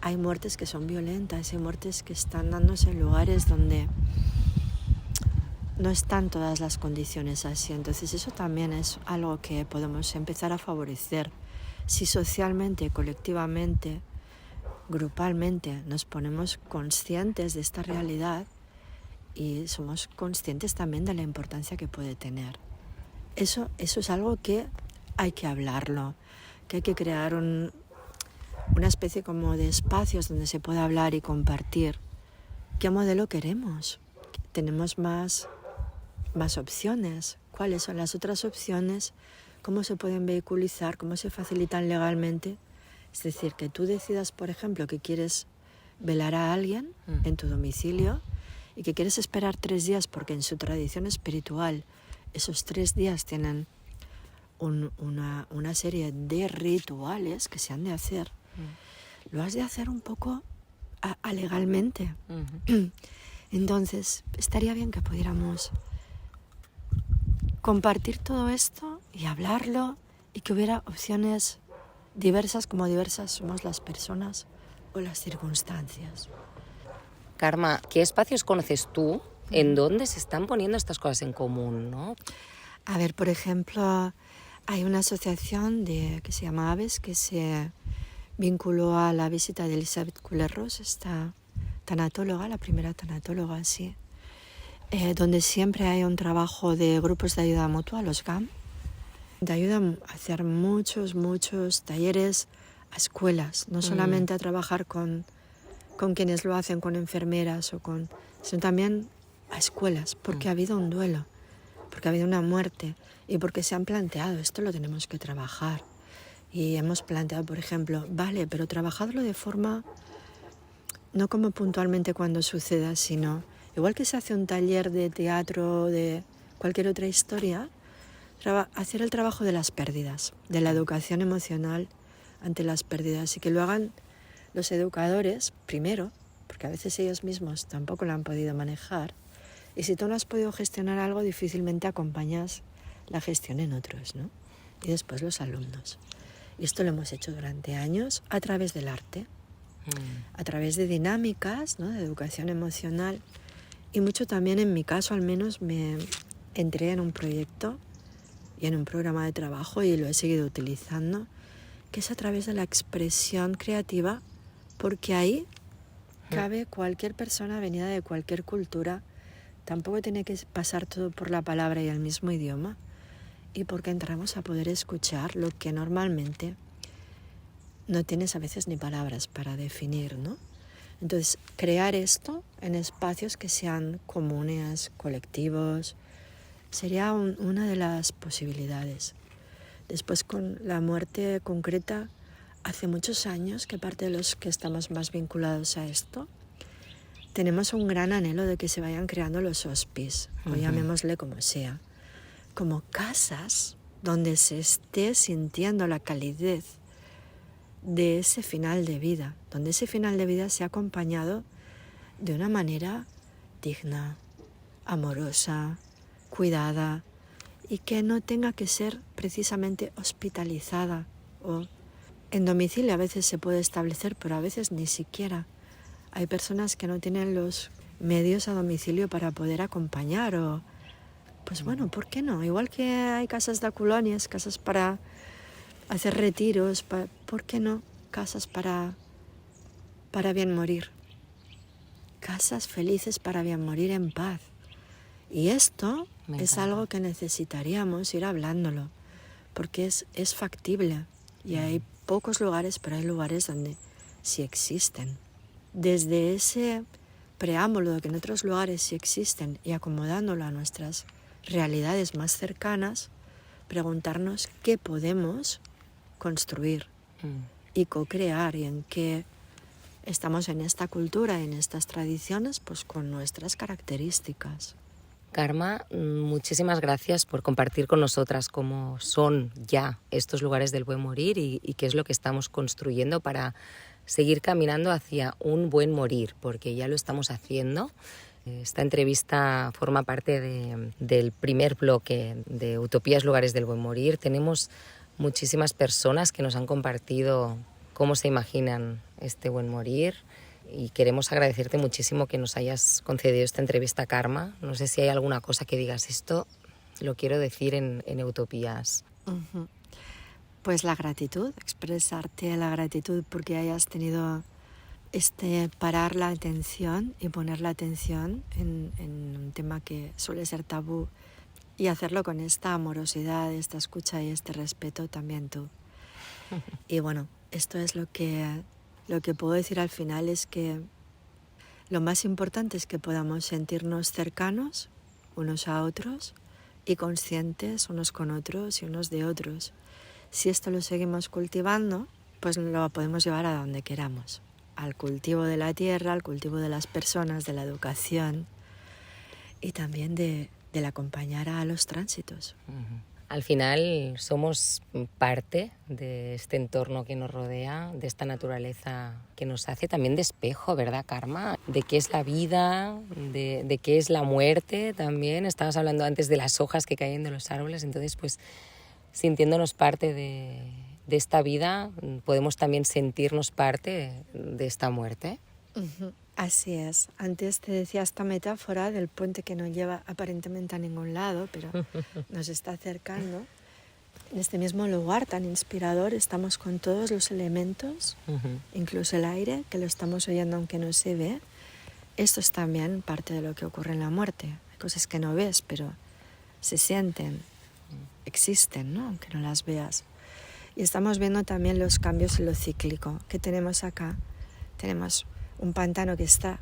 D: Hay muertes que son violentas, hay muertes que están dándose en lugares donde no están todas las condiciones así. Entonces eso también es algo que podemos empezar a favorecer. Si socialmente, colectivamente, grupalmente nos ponemos conscientes de esta realidad y somos conscientes también de la importancia que puede tener. Eso es algo que hay que hablarlo, que hay que crear una especie como de espacios donde se pueda hablar y compartir. ¿Qué modelo queremos? ¿Tenemos más opciones? ¿Cuáles son las otras opciones? ¿Cómo se pueden vehiculizar? ¿Cómo se facilitan legalmente? Es decir, que tú decidas, por ejemplo, que quieres velar a alguien en tu domicilio y que quieres esperar 3 días porque en su tradición espiritual esos 3 días tienen una serie de rituales que se han de hacer. Lo has de hacer un poco legalmente. Entonces, estaría bien que pudiéramos compartir todo esto y hablarlo y que hubiera opciones diversas como diversas somos las personas o las circunstancias.
A: Carme, ¿qué espacios conoces tú en donde se están poniendo estas cosas en común, ¿no?
D: A ver, por ejemplo, hay una asociación que se llama Aves que se vinculó a la visita de Elizabeth Kubler-Ross, esta tanatóloga, la primera tanatóloga, sí, donde siempre hay un trabajo de grupos de ayuda mutua, los GAM. Te ayudan a hacer muchos talleres a escuelas, no solamente a trabajar con quienes lo hacen, con enfermeras sino también a escuelas, porque ha habido un duelo, porque ha habido una muerte y porque se han planteado, esto lo tenemos que trabajar. Y hemos planteado, por ejemplo, vale, pero trabajadlo de forma, no como puntualmente cuando suceda, sino igual que se hace un taller de teatro, de cualquier otra historia, hacer el trabajo de las pérdidas, de la educación emocional ante las pérdidas y que lo hagan los educadores primero, porque a veces ellos mismos tampoco lo han podido manejar y si tú no has podido gestionar algo difícilmente acompañas la gestión en otros, ¿no? Y después los alumnos. Y esto lo hemos hecho durante años a través del arte, a través de dinámicas, ¿no? De educación emocional y mucho también en mi caso al menos me entré en un proyecto y en un programa de trabajo y lo he seguido utilizando, que es a través de la expresión creativa, porque ahí cabe cualquier persona venida de cualquier cultura. Tampoco tiene que pasar todo por la palabra y el mismo idioma. Y porque entramos a poder escuchar lo que normalmente no tienes a veces ni palabras para definir, ¿no? Entonces, crear esto en espacios que sean comunes, colectivos, sería una de las posibilidades. Después, con la muerte concreta, hace muchos años que parte de los que estamos más vinculados a esto, tenemos un gran anhelo de que se vayan creando los hospices, o llamémosle como sea, como casas donde se esté sintiendo la calidez de ese final de vida, donde ese final de vida sea acompañado de una manera digna, amorosa, cuidada, y que no tenga que ser precisamente hospitalizada o en domicilio. A veces se puede establecer, pero a veces ni siquiera. Hay personas que no tienen los medios a domicilio para poder acompañar o, pues bueno, ¿por qué no? Igual que hay casas de colonias, casas para hacer retiros, ¿por qué no? Casas para bien morir. Casas felices para bien morir en paz. Y esto es algo que necesitaríamos ir hablándolo, porque es factible. Y hay pocos lugares, pero hay lugares donde sí existen. Desde ese preámbulo de que en otros lugares sí existen y acomodándolo a nuestras realidades más cercanas, preguntarnos qué podemos construir y co-crear, y en qué estamos en esta cultura, en estas tradiciones, pues con nuestras características.
A: Karma, muchísimas gracias por compartir con nosotras cómo son ya estos lugares del buen morir y qué es lo que estamos construyendo para seguir caminando hacia un buen morir, porque ya lo estamos haciendo. Esta entrevista forma parte del primer bloque de Utopías, Lugares del Buen Morir. Tenemos muchísimas personas que nos han compartido cómo se imaginan este buen morir y queremos agradecerte muchísimo que nos hayas concedido esta entrevista, Karma. No sé si hay alguna cosa que digas, esto lo quiero decir en Utopías.
D: Pues la gratitud, expresarte la gratitud porque hayas tenido parar la atención y poner la atención en un tema que suele ser tabú y hacerlo con esta amorosidad, esta escucha y este respeto también tú. Y bueno, esto es lo que puedo decir al final, es que lo más importante es que podamos sentirnos cercanos unos a otros y conscientes unos con otros y unos de otros. Si esto lo seguimos cultivando, pues lo podemos llevar a donde queramos. Al cultivo de la tierra, al cultivo de las personas, de la educación y también del acompañar a los tránsitos.
A: Al final somos parte de este entorno que nos rodea, de esta naturaleza que nos hace también de espejo, ¿verdad, Karma? De qué es la vida, de qué es la muerte también. Estabas hablando antes de las hojas que caen de los árboles, entonces pues sintiéndonos parte de esta vida, podemos también sentirnos parte de esta muerte.
D: Así es. Antes te decía esta metáfora del puente que no lleva aparentemente a ningún lado, pero nos está acercando. En este mismo lugar tan inspirador estamos con todos los elementos, incluso el aire, que lo estamos oyendo aunque no se ve. Esto es también parte de lo que ocurre en la muerte. Hay cosas que no ves, pero se sienten, existen, ¿no? Aunque no las veas. Y estamos viendo también los cambios en lo cíclico que tenemos acá. Tenemos un pantano que está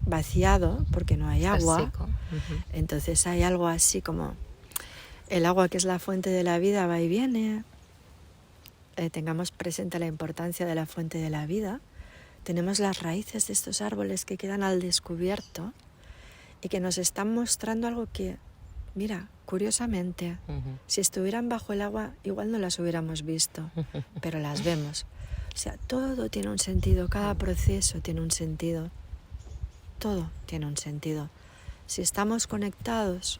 D: vaciado porque no hay agua. Entonces hay algo así como el agua, que es la fuente de la vida, va y viene. Tengamos presente la importancia de la fuente de la vida. Tenemos las raíces de estos árboles que quedan al descubierto y que nos están mostrando algo que, mira, curiosamente, si estuvieran bajo el agua igual no las hubiéramos visto, pero las vemos. O sea, todo tiene un sentido, cada proceso tiene un sentido, todo tiene un sentido. Si estamos conectados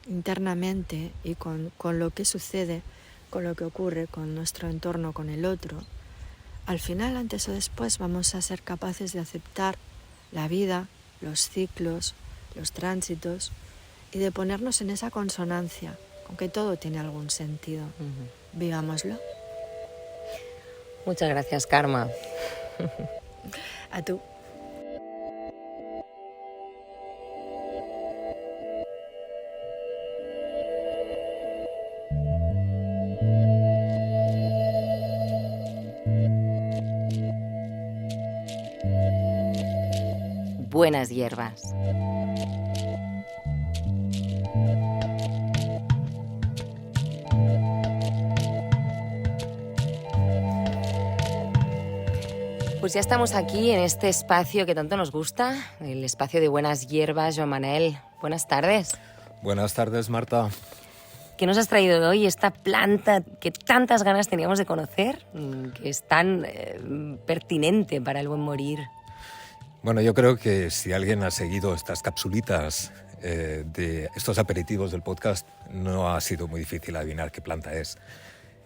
D: internamente y con lo que sucede, con lo que ocurre, con nuestro entorno, con el otro, al final, antes o después, vamos a ser capaces de aceptar la vida, los ciclos, los tránsitos y de ponernos en esa consonancia, con que todo tiene algún sentido. Vivámoslo.
A: Muchas gracias, Karma.
D: A tú.
A: buenas hierbas. Pues ya estamos aquí en este espacio que tanto nos gusta, el espacio de buenas hierbas. Joan Manel, buenas tardes.
E: Buenas tardes, Marta.
A: ¿Qué nos has traído hoy? Esta planta que tantas ganas teníamos de conocer, que es tan pertinente para el buen morir.
E: Bueno, yo creo que si alguien ha seguido estas capsulitas de estos aperitivos del podcast, no ha sido muy difícil adivinar qué planta es.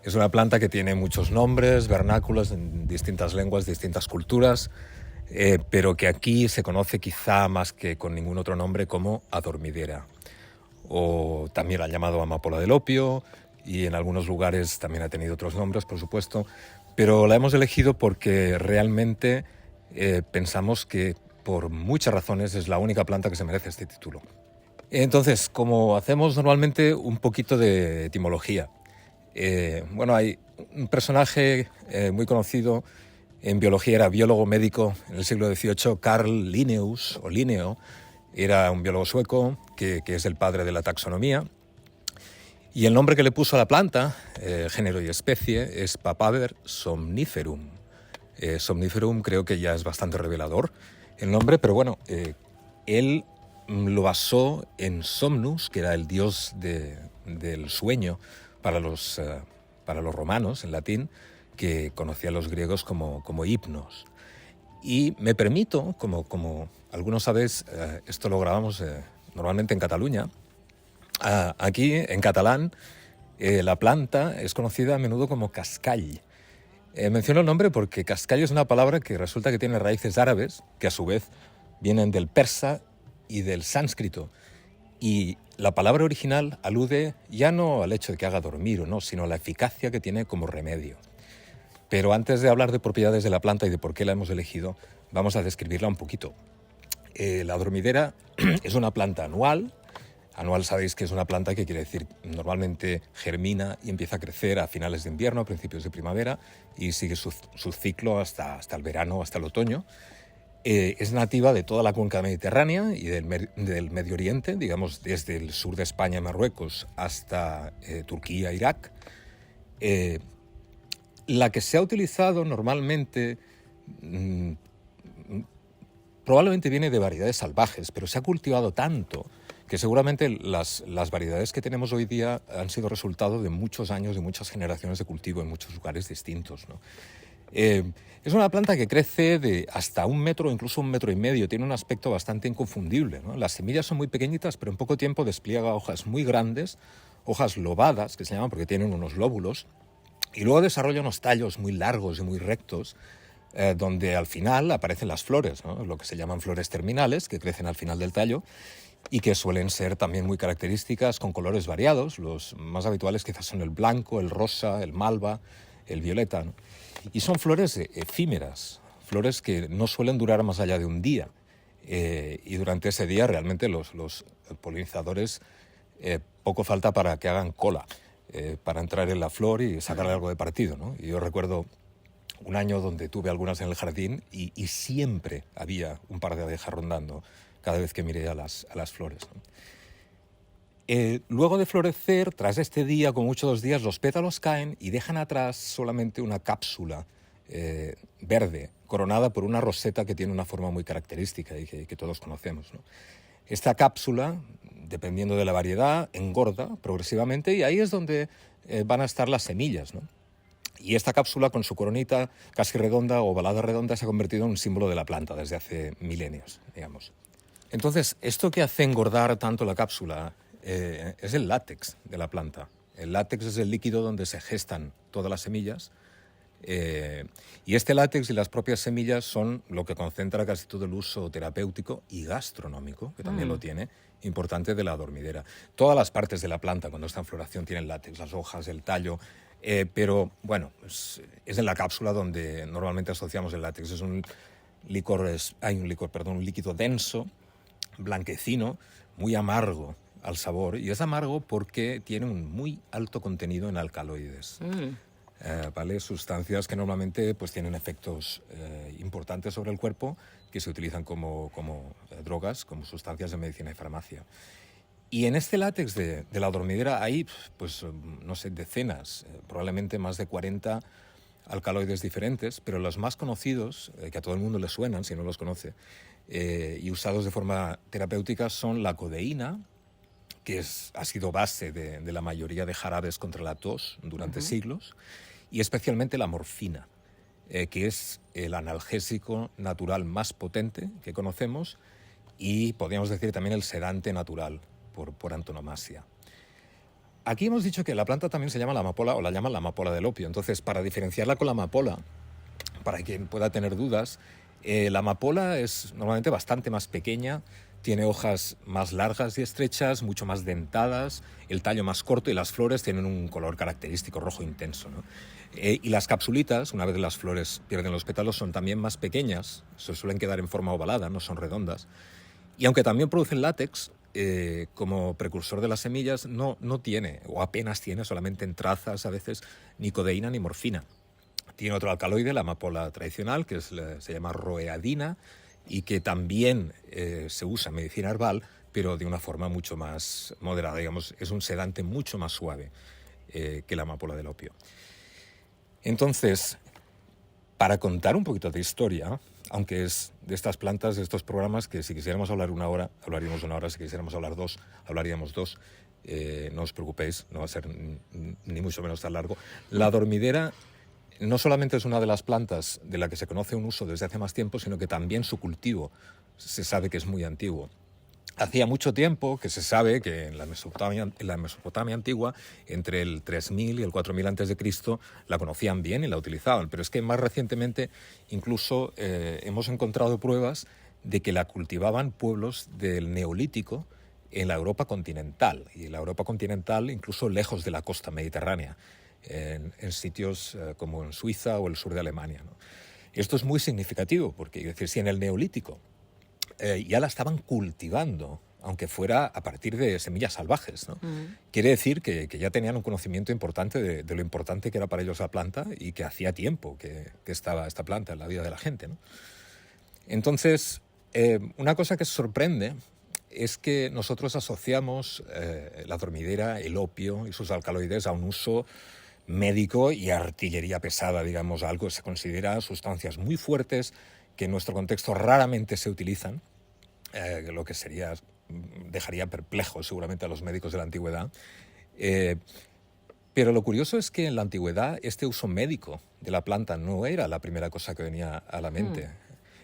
E: Es una planta que tiene muchos nombres, vernáculos en distintas lenguas, distintas culturas, pero que aquí se conoce quizá más que con ningún otro nombre como adormidera. O también la han llamado amapola del opio, y en algunos lugares también ha tenido otros nombres, por supuesto, pero la hemos elegido porque realmente pensamos que por muchas razones es la única planta que se merece este título. Entonces, como hacemos normalmente, un poquito de etimología. Bueno, hay un personaje muy conocido en biología, era biólogo médico en el siglo XVIII, Carl Linnaeus, o Linneo, era un biólogo sueco que es el padre de la taxonomía. Y el nombre que le puso a la planta, género y especie, es Papaver somniferum. Somniferum creo que ya es bastante revelador el nombre, pero bueno, él lo basó en Somnus, que era el dios del sueño para los romanos, en latín, que conocían los griegos como hipnos. Y me permito, como algunos sabéis, esto lo grabamos normalmente en Cataluña. Aquí, en catalán, la planta es conocida a menudo como cascall. Menciono el nombre porque cascall es una palabra que resulta que tiene raíces árabes, que a su vez vienen del persa y del sánscrito. Y la palabra original alude ya no al hecho de que haga dormir o no, sino a la eficacia que tiene como remedio. Pero antes de hablar de propiedades de la planta y de por qué la hemos elegido, vamos a describirla un poquito. La adormidera es una planta anual. Anual sabéis que es una planta que quiere decir normalmente germina y empieza a crecer a finales de invierno, a principios de primavera, y sigue su ciclo hasta el verano, hasta el otoño. Es nativa de toda la cuenca mediterránea y del Medio Oriente, digamos desde el sur de España y Marruecos hasta Turquía, Irak. La que se ha utilizado normalmente probablemente viene de variedades salvajes, pero se ha cultivado tanto que seguramente las variedades que tenemos hoy día han sido resultado de muchos años, de muchas generaciones de cultivo en muchos lugares distintos, ¿no? Es una planta que crece de hasta 1 metro, incluso 1,5 metros. Tiene un aspecto bastante inconfundible, ¿no? Las semillas son muy pequeñitas, pero en poco tiempo despliega hojas muy grandes, hojas lobadas, que se llaman porque tienen unos lóbulos, y luego desarrolla unos tallos muy largos y muy rectos, donde al final aparecen las flores, ¿no? Lo que se llaman flores terminales, que crecen al final del tallo, y que suelen ser también muy características, con colores variados. Los más habituales quizás son el blanco, el rosa, el malva, el violeta, ¿no? Y son flores efímeras, flores que no suelen durar más allá de un día. Y durante ese día realmente los polinizadores poco falta para que hagan cola, para entrar en la flor y sacarle algo de partido, ¿no? Y yo recuerdo un año donde tuve algunas en el jardín y siempre había un par de abejas rondando cada vez que miré a las flores, ¿no? Luego de florecer, tras este día, como mucho 2 días, los pétalos caen y dejan atrás solamente una cápsula verde, coronada por una roseta que tiene una forma muy característica y que todos conocemos, ¿no? Esta cápsula, dependiendo de la variedad, engorda progresivamente y ahí es donde van a estar las semillas, ¿no? Y esta cápsula, con su coronita casi redonda o ovalada redonda, se ha convertido en un símbolo de la planta desde hace milenios, digamos. Entonces, esto que hace engordar tanto la cápsula es el látex de la planta. El látex es el líquido donde se gestan todas las semillas, y este látex y las propias semillas son lo que concentra casi todo el uso terapéutico y gastronómico, que también lo tiene, importante, de la adormidera. Todas las partes de la planta cuando está en floración tienen látex, las hojas, el tallo, pero bueno, es en la cápsula donde normalmente asociamos el látex. Es un líquido denso, blanquecino, muy amargo al sabor, y es amargo porque tiene un muy alto contenido en alcaloides. ¿vale? Sustancias que normalmente pues, tienen efectos importantes sobre el cuerpo, que se utilizan como drogas, como sustancias de medicina y farmacia. Y en este látex de la dormidera hay, pues, no sé, decenas, probablemente más de 40 alcaloides diferentes, pero los más conocidos, que a todo el mundo le suenan si no los conoce, y usados de forma terapéutica, son la codeína, que ha sido base de la mayoría de jarabes contra la tos durante siglos, y especialmente la morfina, que es el analgésico natural más potente que conocemos y podríamos decir también el sedante natural por antonomasia. Aquí hemos dicho que la planta también se llama la amapola, o la llaman la amapola del opio. Entonces, para diferenciarla con la amapola, para quien pueda tener dudas, la amapola es normalmente bastante más pequeña, tiene hojas más largas y estrechas, mucho más dentadas, el tallo más corto y las flores tienen un color característico rojo intenso, ¿no? Y las capsulitas, una vez las flores pierden los pétalos, son también más pequeñas, se suelen quedar en forma ovalada, no son redondas. Y aunque también producen látex, como precursor de las semillas, no tiene, o apenas tiene, solamente en trazas a veces, ni codeína ni morfina. Tiene otro alcaloide, la amapola tradicional, que se llama roeadina, y que también se usa en medicina herbal, pero de una forma mucho más moderada. Digamos, es un sedante mucho más suave que la amapola del opio. Entonces, para contar un poquito de historia, aunque es de estas plantas, de estos programas, que si quisiéramos hablar una hora, hablaríamos una hora, si quisiéramos hablar dos, hablaríamos dos, no os preocupéis, no va a ser ni mucho menos tan largo. La dormidera no solamente es una de las plantas de la que se conoce un uso desde hace más tiempo, sino que también su cultivo se sabe que es muy antiguo. Hacía mucho tiempo que se sabe que en la Mesopotamia antigua, entre el 3000 y el 4000 a.C., la conocían bien y la utilizaban. Pero es que más recientemente incluso hemos encontrado pruebas de que la cultivaban pueblos del Neolítico en la Europa continental. Y en la Europa continental incluso lejos de la costa mediterránea, en sitios como en Suiza o el sur de Alemania, ¿no? Esto es muy significativo porque, es decir, si en el Neolítico ya la estaban cultivando, aunque fuera a partir de semillas salvajes, ¿no? Quiere decir que ya tenían un conocimiento importante de lo importante que era para ellos la planta y que hacía tiempo que estaba esta planta en la vida de la gente, ¿no? Entonces, una cosa que sorprende es que nosotros asociamos la dormidera, el opio y sus alcaloides a un uso médico y artillería pesada, digamos, algo que se considera sustancias muy fuertes que en nuestro contexto raramente se utilizan, lo que dejaría perplejos seguramente a los médicos de la antigüedad. Pero lo curioso es que en la antigüedad este uso médico de la planta no era la primera cosa que venía a la mente.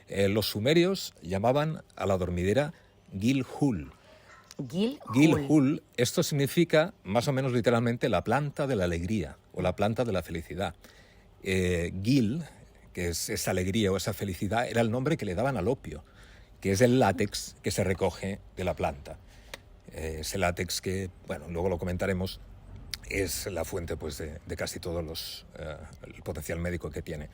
E: Los sumerios llamaban a la dormidera Gil-hul. Gil-hul, esto significa más o menos literalmente la planta de la alegría o la planta de la felicidad. Gil, que es esa alegría o esa felicidad, era el nombre que le daban al opio, que es el látex que se recoge de la planta. Ese látex que, bueno, luego lo comentaremos, es la fuente pues, de casi todo el potencial médico que tiene.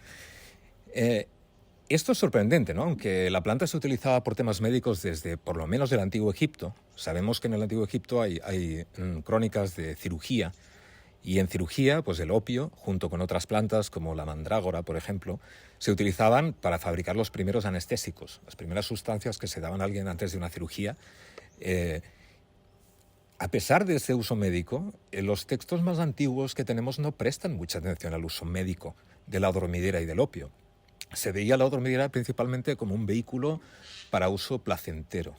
E: Esto es sorprendente, ¿no? Aunque la planta se utilizaba por temas médicos desde por lo menos el Antiguo Egipto. Sabemos que en el Antiguo Egipto hay crónicas de cirugía, y en cirugía, pues el opio, junto con otras plantas como la mandrágora, por ejemplo, se utilizaban para fabricar los primeros anestésicos, las primeras sustancias que se daban a alguien antes de una cirugía. A pesar de ese uso médico, los textos más antiguos que tenemos no prestan mucha atención al uso médico de la dormidera y del opio. Se veía la dormidera principalmente como un vehículo para uso placentero,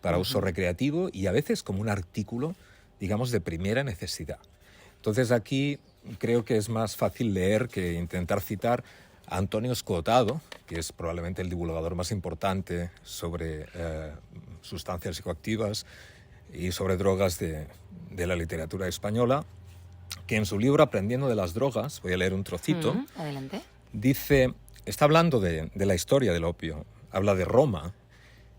E: para uso recreativo y a veces como un artículo, digamos, de primera necesidad. Entonces aquí creo que es más fácil leer que intentar citar a Antonio Escotado, que es probablemente el divulgador más importante sobre sustancias psicoactivas y sobre drogas de la literatura española, que en su libro Aprendiendo de las drogas, voy a leer un trocito,
A: adelante,
E: dice, está hablando de la historia del opio, habla de Roma,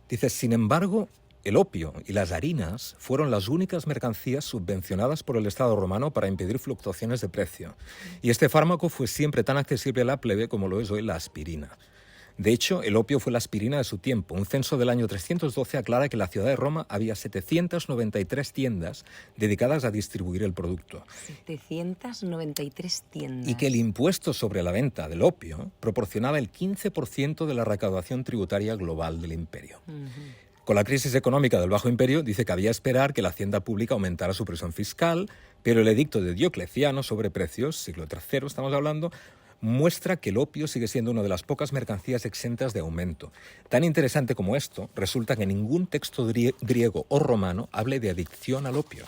E: dice, sin embargo, el opio y las harinas fueron las únicas mercancías subvencionadas por el Estado romano para impedir fluctuaciones de precio. Y este fármaco fue siempre tan accesible a la plebe como lo es hoy la aspirina. De hecho, el opio fue la aspirina de su tiempo. Un censo del año 312 aclara que en la ciudad de Roma había 793 tiendas dedicadas a distribuir el producto.
A: 793 tiendas.
E: Y que el impuesto sobre la venta del opio proporcionaba el 15% de la recaudación tributaria global del imperio. Con la crisis económica del Bajo Imperio, dice que había esperar que la hacienda pública aumentara su presión fiscal, pero el edicto de Diocleciano sobre precios, siglo III estamos hablando, muestra que el opio sigue siendo una de las pocas mercancías exentas de aumento. Tan interesante como esto, resulta que ningún texto griego o romano hable de adicción al opio.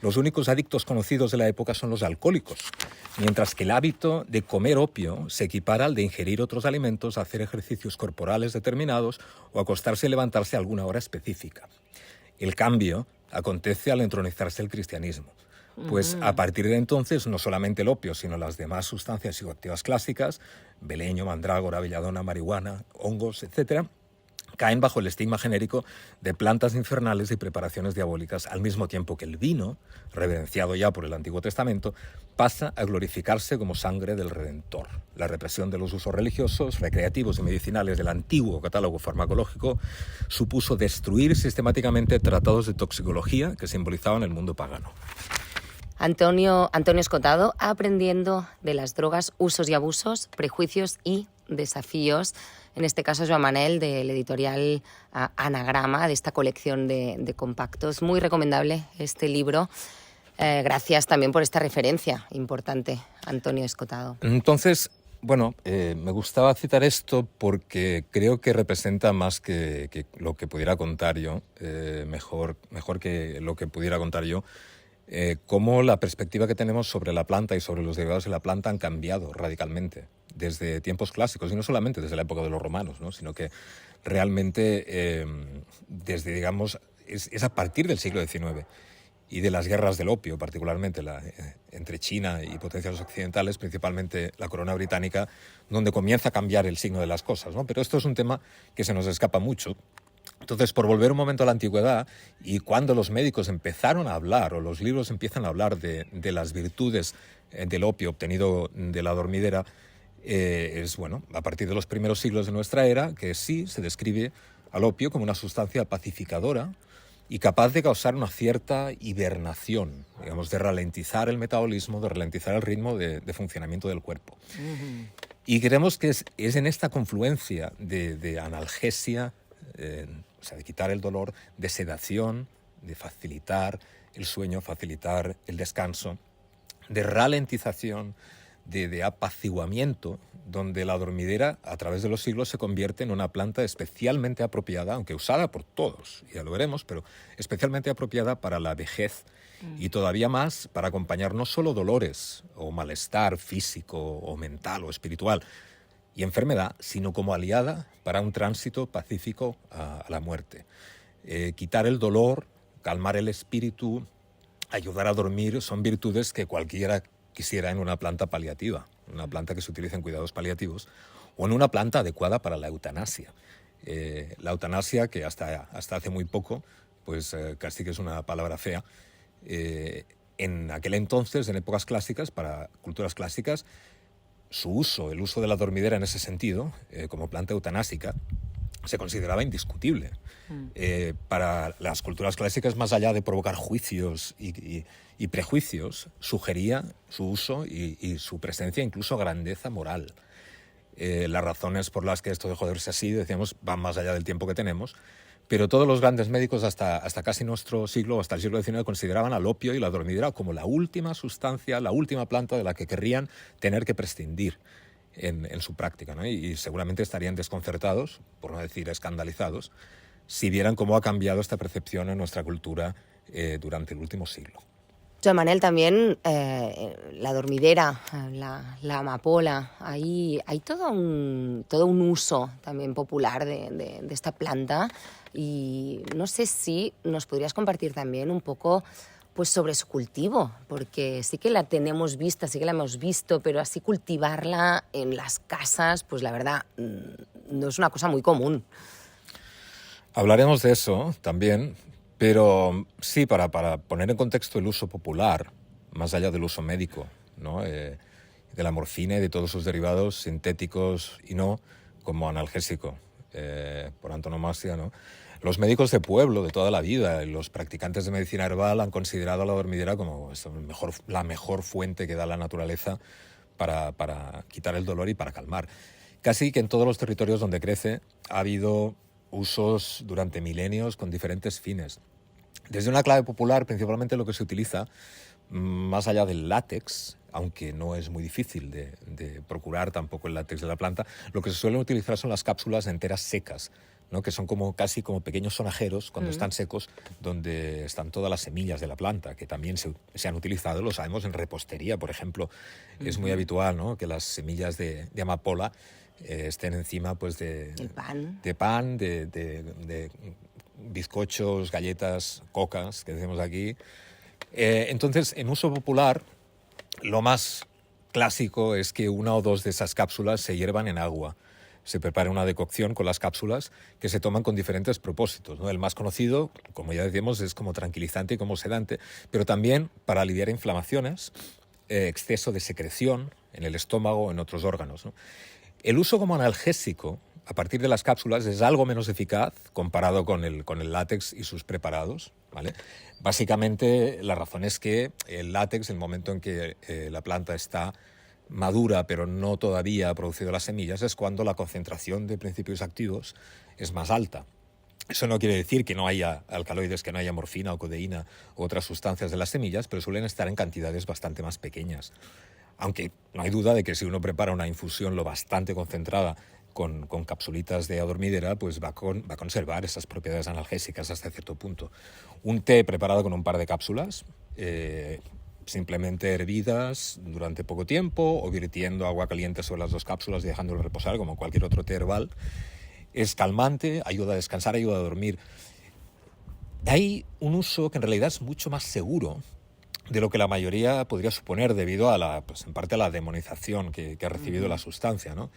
E: Los únicos adictos conocidos de la época son los alcohólicos, mientras que el hábito de comer opio se equipara al de ingerir otros alimentos, hacer ejercicios corporales determinados o acostarse y levantarse a alguna hora específica. El cambio acontece al entronizarse el cristianismo. Pues a partir de entonces, no solamente el opio, sino las demás sustancias psicoactivas clásicas, beleño, mandrágora, belladona, marihuana, hongos, etc., caen bajo el estigma genérico de plantas infernales y preparaciones diabólicas, al mismo tiempo que el vino, reverenciado ya por el Antiguo Testamento, pasa a glorificarse como sangre del Redentor. La represión de los usos religiosos, recreativos y medicinales del antiguo catálogo farmacológico supuso destruir sistemáticamente tratados de toxicología que simbolizaban el mundo pagano.
A: Antonio Escotado, aprendiendo de las drogas, usos y abusos, prejuicios y desafíos. En este caso, Joan Manel, del editorial Anagrama, de esta colección de compactos. Muy recomendable este libro. Gracias también por esta referencia importante, Antonio Escotado.
E: Entonces, bueno, me gustaba citar esto porque creo que representa más que lo que pudiera contar yo, mejor que lo que pudiera contar yo, cómo la perspectiva que tenemos sobre la planta y sobre los derivados de la planta han cambiado radicalmente desde tiempos clásicos, y no solamente desde la época de los romanos, ¿no? Sino que realmente desde, digamos, es a partir del siglo XIX y de las guerras del opio, particularmente entre China y potencias occidentales, principalmente la corona británica, donde comienza a cambiar el signo de las cosas, ¿no? Pero esto es un tema que se nos escapa mucho. Entonces, por volver un momento a la antigüedad, y cuando los médicos empezaron a hablar, o los libros empiezan a hablar de las virtudes del opio obtenido de la dormidera, es bueno, a partir de los primeros siglos de nuestra era, que sí se describe al opio como una sustancia pacificadora y capaz de causar una cierta hibernación, digamos, de ralentizar el metabolismo, de ralentizar el ritmo de funcionamiento del cuerpo. Y creemos que es en esta confluencia de analgesia, o sea, de quitar el dolor, de sedación, de facilitar el sueño, facilitar el descanso, de ralentización, de apaciguamiento, donde la dormidera a través de los siglos se convierte en una planta especialmente apropiada, aunque usada por todos, ya lo veremos, pero especialmente apropiada para la vejez y todavía más para acompañar no solo dolores o malestar físico o mental o espiritual y enfermedad, sino como aliada para un tránsito pacífico a la muerte. Quitar el dolor, calmar el espíritu, ayudar a dormir, son virtudes que cualquiera quisiera en una planta paliativa, una planta que se utiliza en cuidados paliativos, o en una planta adecuada para la eutanasia. La eutanasia, que hasta hace muy poco, pues casi que es una palabra fea, en aquel entonces, en épocas clásicas, para culturas clásicas, el uso de la dormidera en ese sentido, como planta eutanásica, se consideraba indiscutible. Para las culturas clásicas, más allá de provocar juicios y prejuicios, sugería su uso y su presencia, incluso grandeza moral. Las razones por las que esto dejó de verse así, decíamos, van más allá del tiempo que tenemos, pero todos los grandes médicos hasta casi nuestro siglo, hasta el siglo XIX, consideraban al opio y la dormidera como la última sustancia, la última planta de la que querrían tener que prescindir en su práctica, ¿no? Y seguramente estarían desconcertados, por no decir escandalizados, si vieran cómo ha cambiado esta percepción en nuestra cultura durante el último siglo.
A: Joan Manel, también la dormidera, la amapola, hay todo un uso también popular de esta planta, y no sé si nos podrías compartir también un poco pues sobre su cultivo, porque sí que la tenemos vista, sí que la hemos visto, pero así cultivarla en las casas, pues la verdad no es una cosa muy común.
E: Hablaremos de eso también, pero sí, para poner en contexto el uso popular, más allá del uso médico, ¿no? De la morfina y de todos sus derivados sintéticos y no, como analgésico por antonomasia, ¿no? Los médicos de pueblo de toda la vida y los practicantes de medicina herbal han considerado la dormidera como la mejor fuente que da la naturaleza para quitar el dolor y para calmar. Casi que en todos los territorios donde crece ha habido usos durante milenios con diferentes fines. Desde una clave popular, principalmente lo que se utiliza, más allá del látex, aunque no es muy difícil de procurar tampoco el látex de la planta, lo que se suele utilizar son las cápsulas enteras secas, ¿no? Que son casi como pequeños sonajeros cuando están secos, donde están todas las semillas de la planta, que también se han utilizado, lo sabemos en repostería, por ejemplo. Es muy habitual, ¿no?, que las semillas de amapola estén encima pues, de pan, de bizcochos, galletas, cocas, que decimos aquí. Entonces, en uso popular, lo más clásico es que una o dos de esas cápsulas se hiervan en agua. Se prepara una decocción con las cápsulas que se toman con diferentes propósitos, ¿no? El más conocido, como ya decíamos, es como tranquilizante y como sedante, pero también para aliviar inflamaciones, exceso de secreción en el estómago o en otros órganos, ¿no? El uso como analgésico a partir de las cápsulas es algo menos eficaz comparado con el látex y sus preparados, ¿vale? Básicamente la razón es que el látex, en el momento en que la planta está madura pero no todavía ha producido las semillas, es cuando la concentración de principios activos es más alta. Eso no quiere decir que no haya alcaloides, que no haya morfina o codeína u otras sustancias de las semillas, pero suelen estar en cantidades bastante más pequeñas. Aunque no hay duda de que si uno prepara una infusión lo bastante concentrada con capsulitas de adormidera, pues va a conservar esas propiedades analgésicas hasta cierto punto. Un té preparado con un par de cápsulas, simplemente hervidas durante poco tiempo o virtiendo agua caliente sobre las dos cápsulas y dejándolo reposar como cualquier otro té herbal, es calmante, ayuda a descansar, ayuda a dormir. Hay un uso que en realidad es mucho más seguro de lo que la mayoría podría suponer debido a en parte a la demonización que ha recibido la sustancia, ¿no?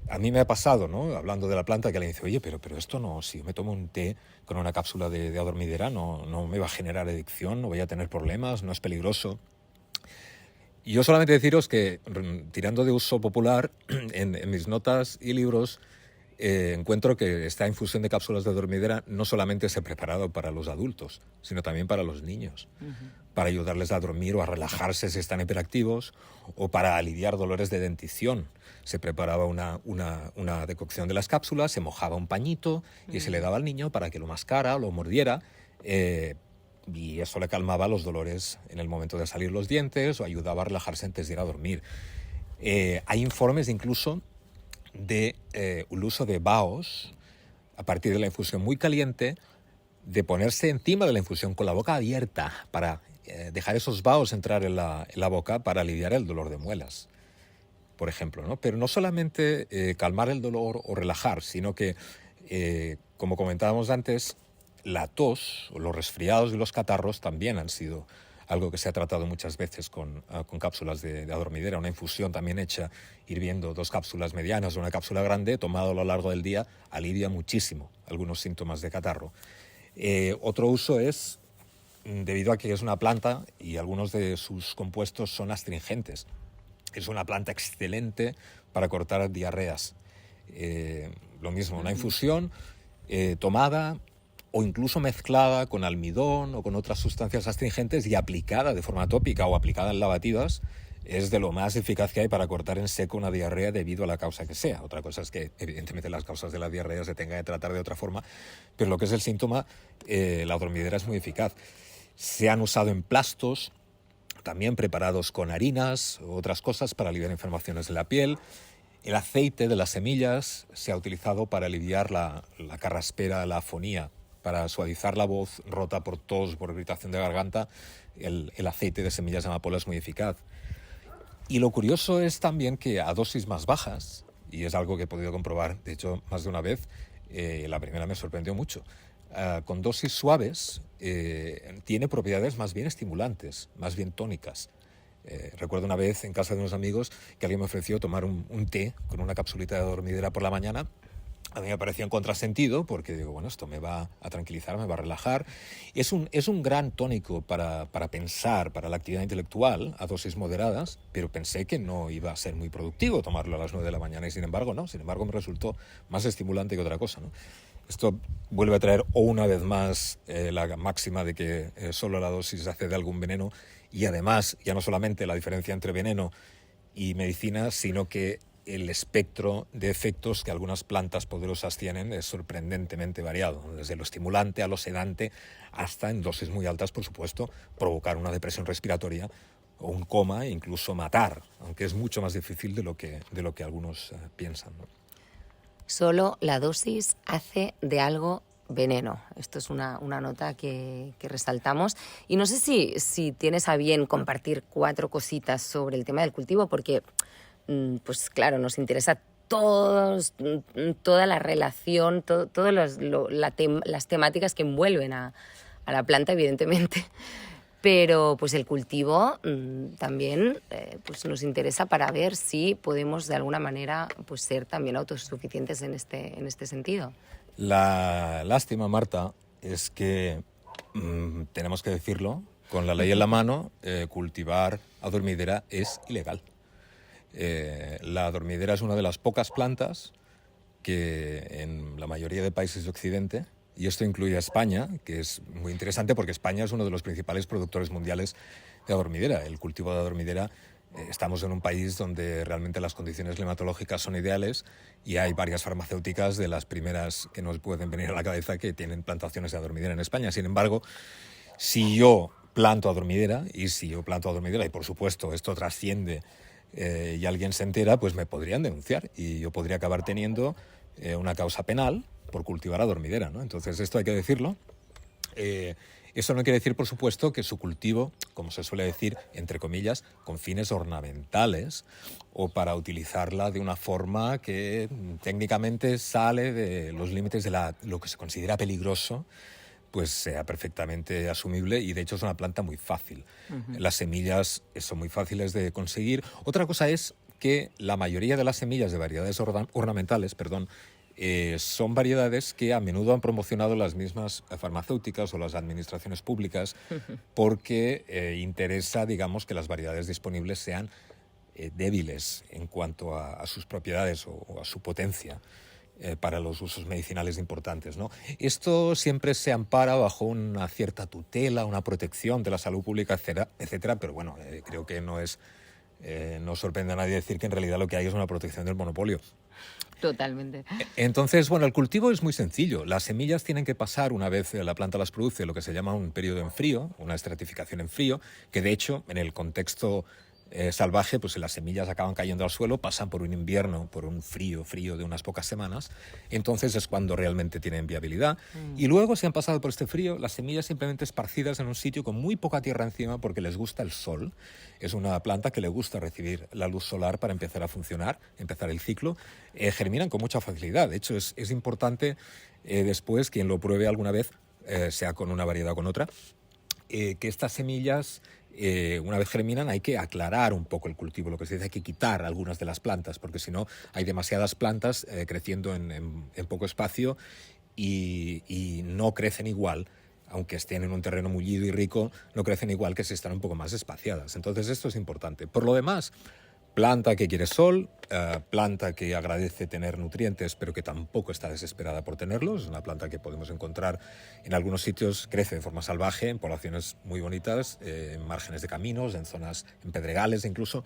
E: A mí me ha pasado, ¿no?, hablando de la planta, que alguien dice, oye, pero esto no, si yo me tomo un té con una cápsula de adormidera no me va a generar adicción, no voy a tener problemas, no es peligroso. Y yo solamente deciros que, tirando de uso popular, en mis notas y libros encuentro que esta infusión de cápsulas de adormidera no solamente se ha preparado para los adultos, sino también para los niños, para ayudarles a dormir o a relajarse si están hiperactivos, o para aliviar dolores de dentición. Se preparaba una decocción de las cápsulas, se mojaba un pañito y se le daba al niño para que lo mascara o lo mordiera, y eso le calmaba los dolores en el momento de salir los dientes o ayudaba a relajarse antes de ir a dormir. Hay informes incluso de el uso de baos a partir de la infusión muy caliente, de ponerse encima de la infusión con la boca abierta para dejar esos baos entrar en la boca para aliviar el dolor de muelas, por ejemplo, ¿no? Pero no solamente calmar el dolor o relajar, sino que, como comentábamos antes, la tos o los resfriados y los catarros también han sido algo que se ha tratado muchas veces con cápsulas de adormidera. Una infusión también hecha hirviendo 2 cápsulas medianas o una cápsula grande, tomado a lo largo del día, alivia muchísimo algunos síntomas de catarro. Otro uso es, debido a que es una planta y algunos de sus compuestos son astringentes, es una planta excelente para cortar diarreas. Lo mismo, una infusión tomada o incluso mezclada con almidón o con otras sustancias astringentes y aplicada de forma tópica o aplicada en lavativas, es de lo más eficaz que hay para cortar en seco una diarrea debido a la causa que sea. Otra cosa es que, evidentemente, las causas de la diarrea se tengan que tratar de otra forma, pero lo que es el síntoma, la adormidera es muy eficaz. Se han usado emplastos, también preparados con harinas u otras cosas para aliviar inflamaciones de la piel. El aceite de las semillas se ha utilizado para aliviar la carraspera, la afonía, para suavizar la voz rota por tos, por irritación de garganta. El aceite de semillas de amapola es muy eficaz. Y lo curioso es también que a dosis más bajas, y es algo que he podido comprobar, de hecho, más de una vez, la primera me sorprendió mucho, con dosis suaves tiene propiedades más bien estimulantes, más bien tónicas. Recuerdo una vez en casa de unos amigos que alguien me ofreció tomar un té con una capsulita de adormidera por la mañana, A mí me parecía un contrasentido porque digo, bueno, esto me va a tranquilizar, me va a relajar. Es un gran tónico para pensar, para la actividad intelectual a dosis moderadas, pero pensé que no iba a ser muy productivo tomarlo a las 9 de la mañana y sin embargo no, sin embargo me resultó más estimulante que otra cosa, ¿no? Esto vuelve a traer una vez más la máxima de que solo la dosis hace de algún veneno y además ya no solamente la diferencia entre veneno y medicina, sino que el espectro de efectos que algunas plantas poderosas tienen es sorprendentemente variado, desde lo estimulante a lo sedante hasta, en dosis muy altas, por supuesto, provocar una depresión respiratoria o un coma e incluso matar, aunque es mucho más difícil de lo que algunos piensan, ¿no?
A: Solo la dosis hace de algo veneno. Esto es una nota que resaltamos. Y no sé si tienes a bien compartir 4 cositas sobre el tema del cultivo, porque pues claro, nos interesa toda la relación, todas las temáticas que envuelven a la planta, evidentemente. Pero pues el cultivo también pues nos interesa para ver si podemos de alguna manera pues ser también autosuficientes en este sentido.
E: La lástima, Marta, es que tenemos que decirlo, con la ley en la mano, cultivar adormidera es ilegal. La adormidera es una de las pocas plantas que en la mayoría de países de Occidente, y esto incluye a España, que es muy interesante porque España es uno de los principales productores mundiales de adormidera. El cultivo de adormidera, estamos en un país donde realmente las condiciones climatológicas son ideales y hay varias farmacéuticas de las primeras que nos pueden venir a la cabeza que tienen plantaciones de adormidera en España. Sin embargo, si yo planto adormidera y por supuesto esto trasciende y alguien se entera, pues me podrían denunciar y yo podría acabar teniendo una causa penal por cultivar adormidera, ¿no? Entonces esto hay que decirlo. Eso no quiere decir, por supuesto, que su cultivo, como se suele decir, entre comillas, con fines ornamentales o para utilizarla de una forma que técnicamente sale de los límites de lo que se considera peligroso, pues sea perfectamente asumible y de hecho es una planta muy fácil. Las semillas son muy fáciles de conseguir. Otra cosa es que la mayoría de las semillas de variedades ornamentales, son variedades que a menudo han promocionado las mismas farmacéuticas o las administraciones públicas porque interesa, digamos, que las variedades disponibles sean débiles en cuanto a sus propiedades o a su potencia para los usos medicinales importantes, ¿no? Esto siempre se ampara bajo una cierta tutela, una protección de la salud pública, etcétera, pero bueno, creo que no sorprende a nadie decir que en realidad lo que hay es una protección del monopolio.
A: Totalmente.
E: Entonces, bueno, el cultivo es muy sencillo. Las semillas tienen que pasar, una vez la planta las produce, lo que se llama un periodo en frío, una estratificación en frío, que de hecho, en el contexto salvaje, pues las semillas acaban cayendo al suelo, pasan por un invierno, por un frío de unas pocas semanas, entonces es cuando realmente tienen viabilidad. Y luego, si han pasado por este frío, las semillas simplemente esparcidas en un sitio con muy poca tierra encima porque les gusta el sol. Es una planta que le gusta recibir la luz solar para empezar a funcionar, empezar el ciclo. Germinan con mucha facilidad. De hecho, es importante después, quien lo pruebe alguna vez, sea con una variedad o con otra, que estas semillas, una vez germinan, hay que aclarar un poco el cultivo, lo que se dice, hay que quitar algunas de las plantas, porque si no hay demasiadas plantas creciendo en poco espacio y no crecen igual, aunque estén en un terreno mullido y rico, no crecen igual que si están un poco más espaciadas. Entonces esto es importante. Por lo demás, planta que quiere sol, planta que agradece tener nutrientes, pero que tampoco está desesperada por tenerlos. Es una planta que podemos encontrar en algunos sitios, crece de forma salvaje, en poblaciones muy bonitas, en márgenes de caminos, en zonas, en pedregales incluso.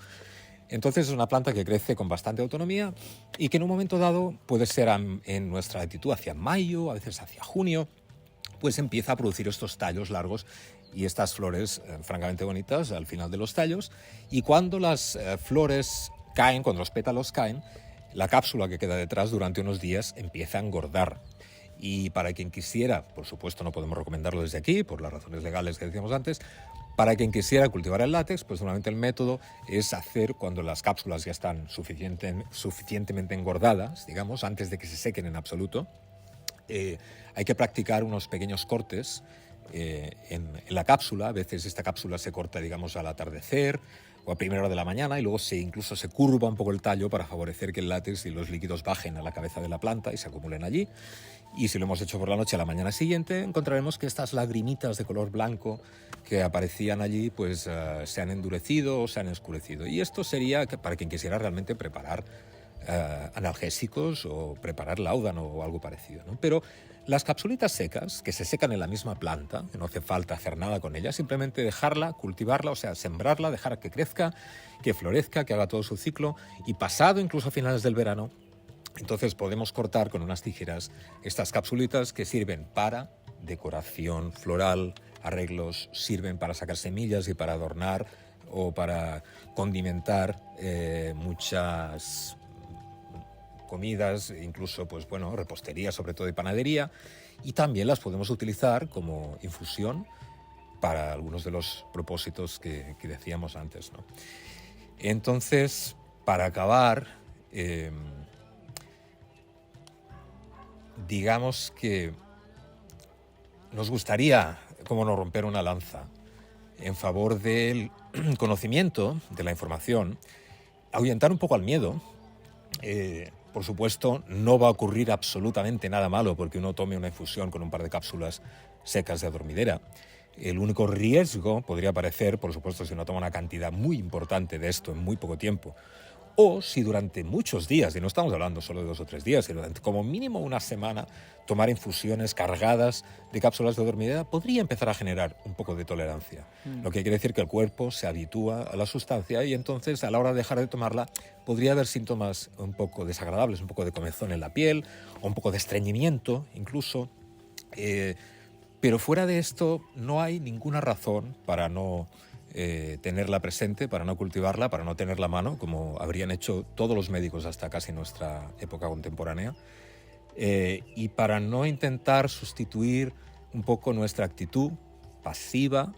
E: Entonces es una planta que crece con bastante autonomía y que en un momento dado puede ser en nuestra latitud hacia mayo, a veces hacia junio, pues empieza a producir estos tallos largos y estas flores francamente bonitas al final de los tallos. Y cuando las flores caen, cuando los pétalos caen, la cápsula que queda detrás durante unos días empieza a engordar. Y para quien quisiera, por supuesto no podemos recomendarlo desde aquí, por las razones legales que decíamos antes, para quien quisiera cultivar el látex, pues normalmente el método es hacer, cuando las cápsulas ya están suficientemente engordadas, digamos, antes de que se sequen en absoluto, hay que practicar unos pequeños cortes en la cápsula. A veces esta cápsula se corta, digamos, al atardecer o a primera hora de la mañana, y luego incluso se curva un poco el tallo para favorecer que el látex y los líquidos bajen a la cabeza de la planta y se acumulen allí. Y si lo hemos hecho por la noche, a la mañana siguiente encontraremos que estas lagrimitas de color blanco que aparecían allí pues se han endurecido o se han escurecido. Y esto sería para quien quisiera realmente preparar analgésicos o preparar láudano o algo parecido, ¿no? Pero las capsulitas secas, que se secan en la misma planta, que no hace falta hacer nada con ellas, simplemente dejarla, cultivarla, o sea, sembrarla, dejar que crezca, que florezca, que haga todo su ciclo, y pasado incluso a finales del verano, entonces podemos cortar con unas tijeras estas capsulitas que sirven para decoración floral, arreglos, sirven para sacar semillas y para adornar o para condimentar muchas comidas, incluso pues bueno, repostería sobre todo y panadería, y también las podemos utilizar como infusión para algunos de los propósitos que decíamos antes, ¿no? Entonces, para acabar, digamos que nos gustaría, como no, romper una lanza en favor del conocimiento, de la información, ahuyentar un poco al miedo. Por supuesto, no va a ocurrir absolutamente nada malo porque uno tome una infusión con un par de cápsulas secas de adormidera. El único riesgo podría aparecer, por supuesto, si uno toma una cantidad muy importante de esto en muy poco tiempo, o si durante muchos días, y no estamos hablando solo de 2 o 3 días, sino durante como mínimo una semana, tomar infusiones cargadas de cápsulas de adormidera podría empezar a generar un poco de tolerancia. Lo que quiere decir que el cuerpo se habitúa a la sustancia y entonces a la hora de dejar de tomarla podría haber síntomas un poco desagradables, un poco de comezón en la piel o un poco de estreñimiento incluso. Pero fuera de esto no hay ninguna razón para no tenerla presente, para no cultivarla, para no tenerla a mano, como habrían hecho todos los médicos hasta casi nuestra época contemporánea, y para no intentar sustituir un poco nuestra actitud pasiva,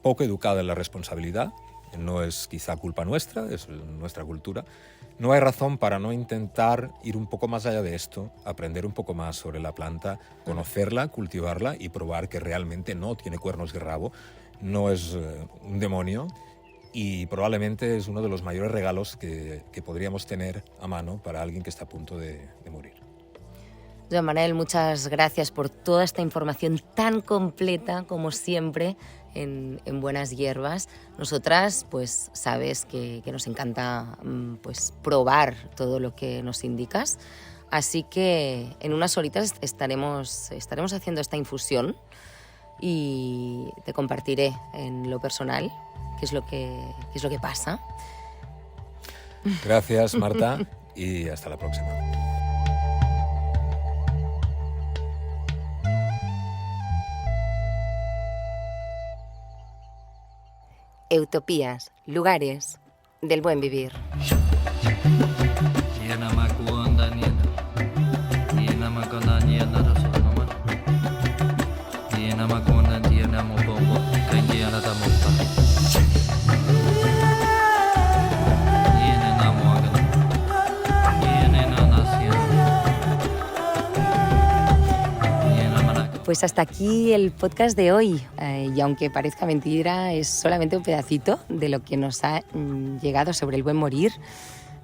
E: poco educada en la responsabilidad. No es quizá culpa nuestra, es nuestra cultura. No hay razón para no intentar ir un poco más allá de esto, aprender un poco más sobre la planta, conocerla, cultivarla y probar que realmente no tiene cuernos de rabo, no es un demonio y probablemente es uno de los mayores regalos que podríamos tener a mano para alguien que está a punto de morir.
A: Joan Manel, muchas gracias por toda esta información tan completa como siempre en Buenas Hierbas. Nosotras, pues sabes que nos encanta pues probar todo lo que nos indicas, así que en unas horitas estaremos haciendo esta infusión y te compartiré en lo personal qué es lo que pasa.
E: Gracias, Marta, y hasta la próxima.
A: Utopías, lugares del buen vivir. Pues hasta aquí el podcast de hoy, y aunque parezca mentira, es solamente un pedacito de lo que nos ha llegado sobre el buen morir.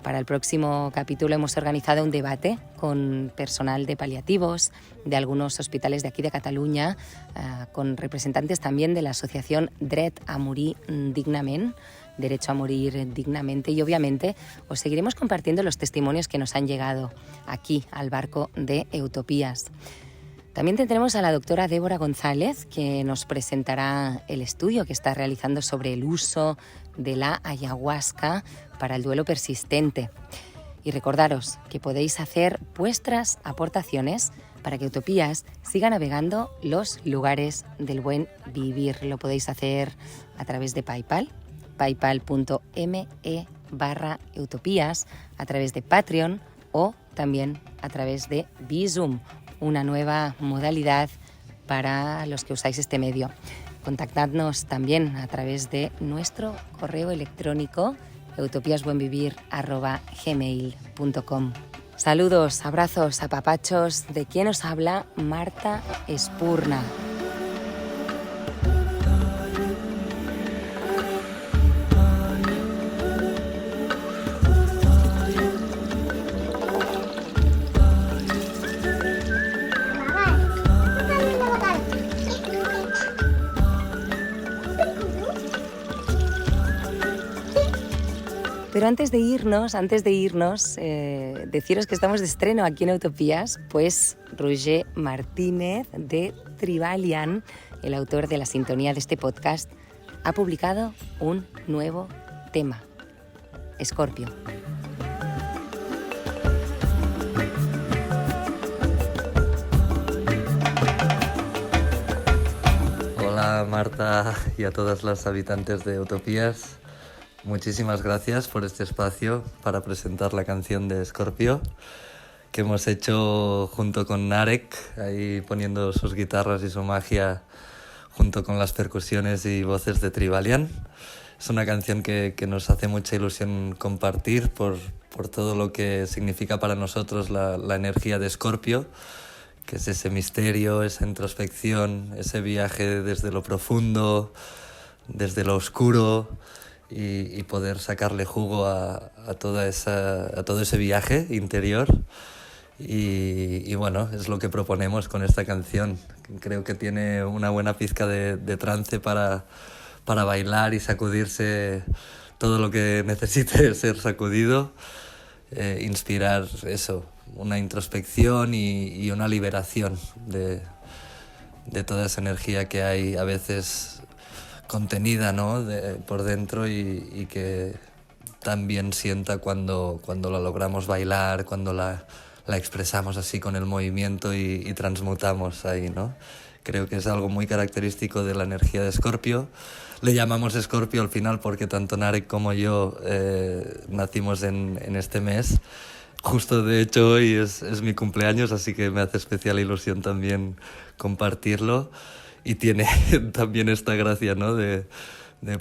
A: Para el próximo capítulo hemos organizado un debate con personal de paliativos de algunos hospitales de aquí de Cataluña, con representantes también de la asociación Dret a Morir Dignament, Derecho a Morir Dignamente, y obviamente os seguiremos compartiendo los testimonios que nos han llegado aquí al barco de Utopías. También tendremos a la doctora Débora González, que nos presentará el estudio que está realizando sobre el uso de la ayahuasca para el duelo persistente. Y recordaros que podéis hacer vuestras aportaciones para que Utopías siga navegando los lugares del buen vivir. Lo podéis hacer a través de PayPal, paypal.me/utopías, a través de Patreon o también a través de Bizum, una nueva modalidad para los que usáis este medio. Contactadnos también a través de nuestro correo electrónico utopiasbuenvivir@gmail.com. Saludos, abrazos, apapachos de quien os habla, Marta Espurna. Pero antes de irnos, deciros que estamos de estreno aquí en Utopías, pues Roger Martínez de Tribalian, el autor de la sintonía de este podcast, ha publicado un nuevo tema, Escorpio.
F: Hola Marta y a todas las habitantes de Utopías. Muchísimas gracias por este espacio para presentar la canción de Escorpio que hemos hecho junto con Narek, ahí poniendo sus guitarras y su magia junto con las percusiones y voces de Tribalian. Es una canción que nos hace mucha ilusión compartir por todo lo que significa para nosotros la energía de Escorpio, que es ese misterio, esa introspección, ese viaje desde lo profundo, desde lo oscuro, y poder sacarle jugo a todo ese viaje interior. Y bueno, es lo que proponemos con esta canción. Creo que tiene una buena pizca de trance para bailar y sacudirse todo lo que necesite ser sacudido, inspirar eso, una introspección y una liberación de toda esa energía que hay a veces contenida, ¿no? por dentro y que tan bien sienta cuando la logramos bailar, cuando la expresamos así con el movimiento y transmutamos ahí, ¿no? Creo que es algo muy característico de la energía de Escorpio. Le llamamos Escorpio al final porque tanto Narek como yo nacimos en este mes. Justo de hecho hoy es mi cumpleaños, así que me hace especial ilusión también compartirlo. Y tiene también esta gracia, ¿no? de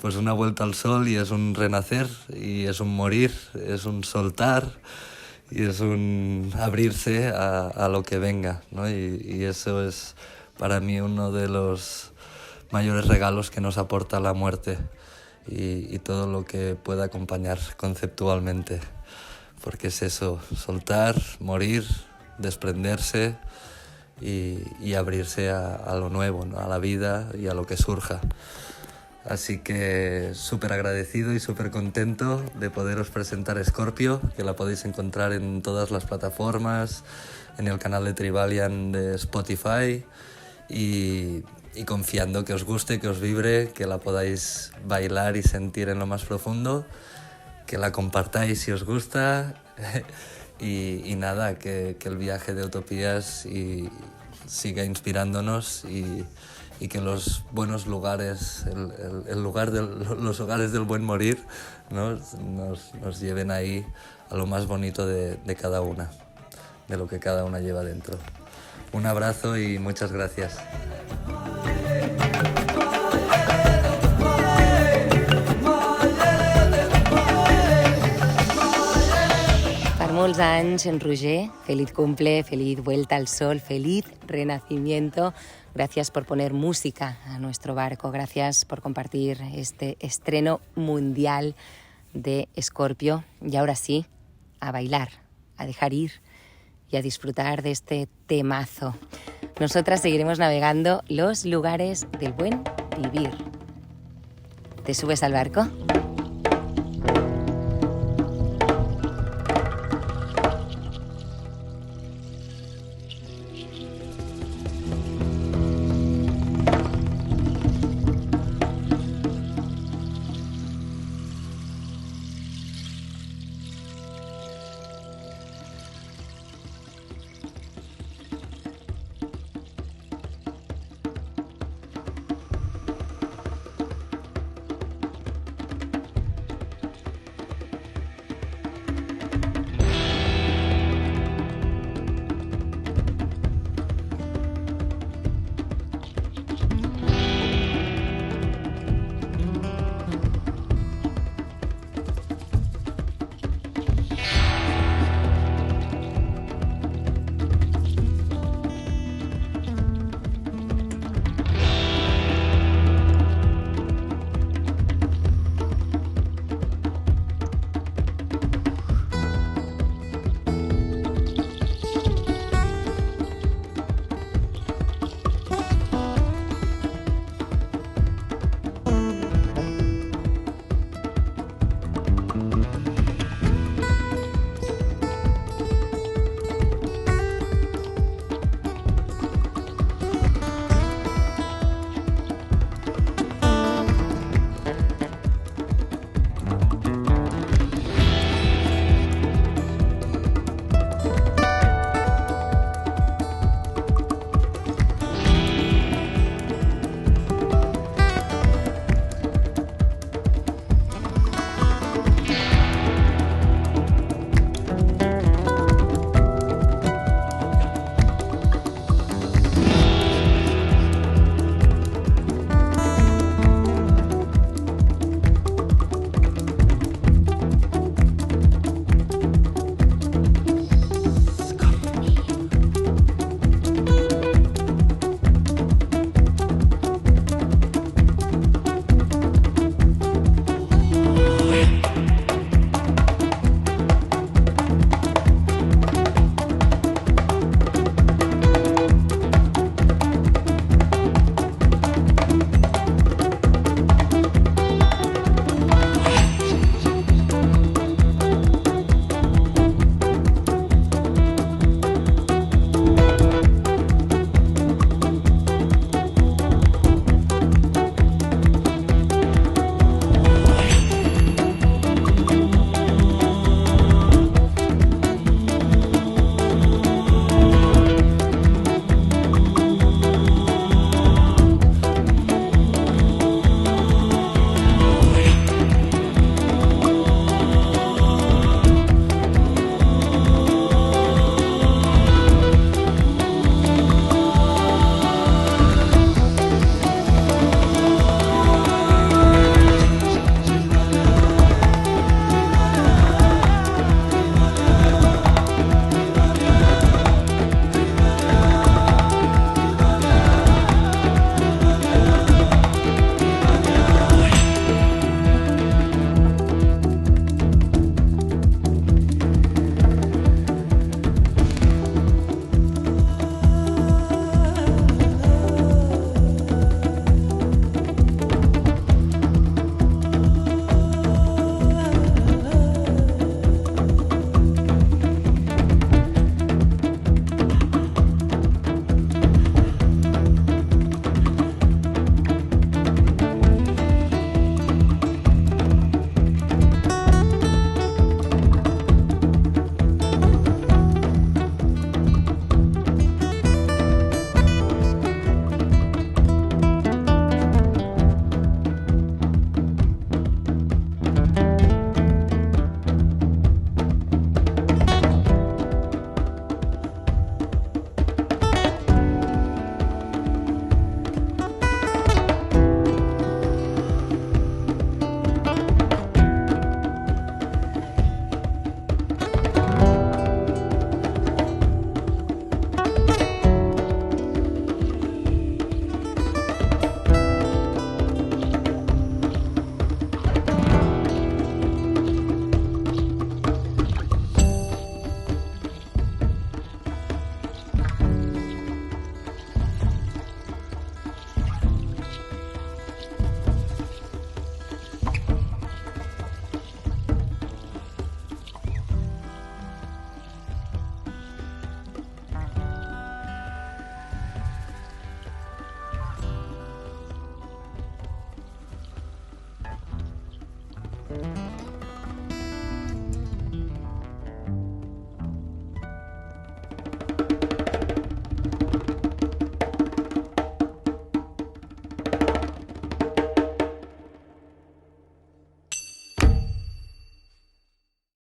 F: pues una vuelta al sol, y es un renacer, y es un morir, es un soltar, y es un abrirse a lo que venga, ¿no? Y eso es para mí uno de los mayores regalos que nos aporta la muerte y todo lo que pueda acompañar conceptualmente, porque es eso, soltar, morir, desprenderse y abrirse a lo nuevo, ¿no? A la vida y a lo que surja. Así que súper agradecido y súper contento de poderos presentar Escorpio, que la podéis encontrar en todas las plataformas, en el canal de Tribalian de Spotify, y confiando que os guste, que os vibre, que la podáis bailar y sentir en lo más profundo, que la compartáis si os gusta. Y nada, que el viaje de Utopías siga inspirándonos y que los buenos lugares, los hogares del buen morir, ¿no? nos lleven ahí a lo más bonito de cada una, de lo que cada una lleva dentro. Un abrazo y muchas gracias.
A: Molts anys, en Roger, feliz cumple, feliz vuelta al sol, feliz renacimiento. Gracias por poner música a nuestro barco, gracias por compartir este estreno mundial de Escorpio. Y ahora sí, a bailar, a dejar ir y a disfrutar de este temazo. Nosotras seguiremos navegando los lugares del buen vivir. ¿Te subes al barco?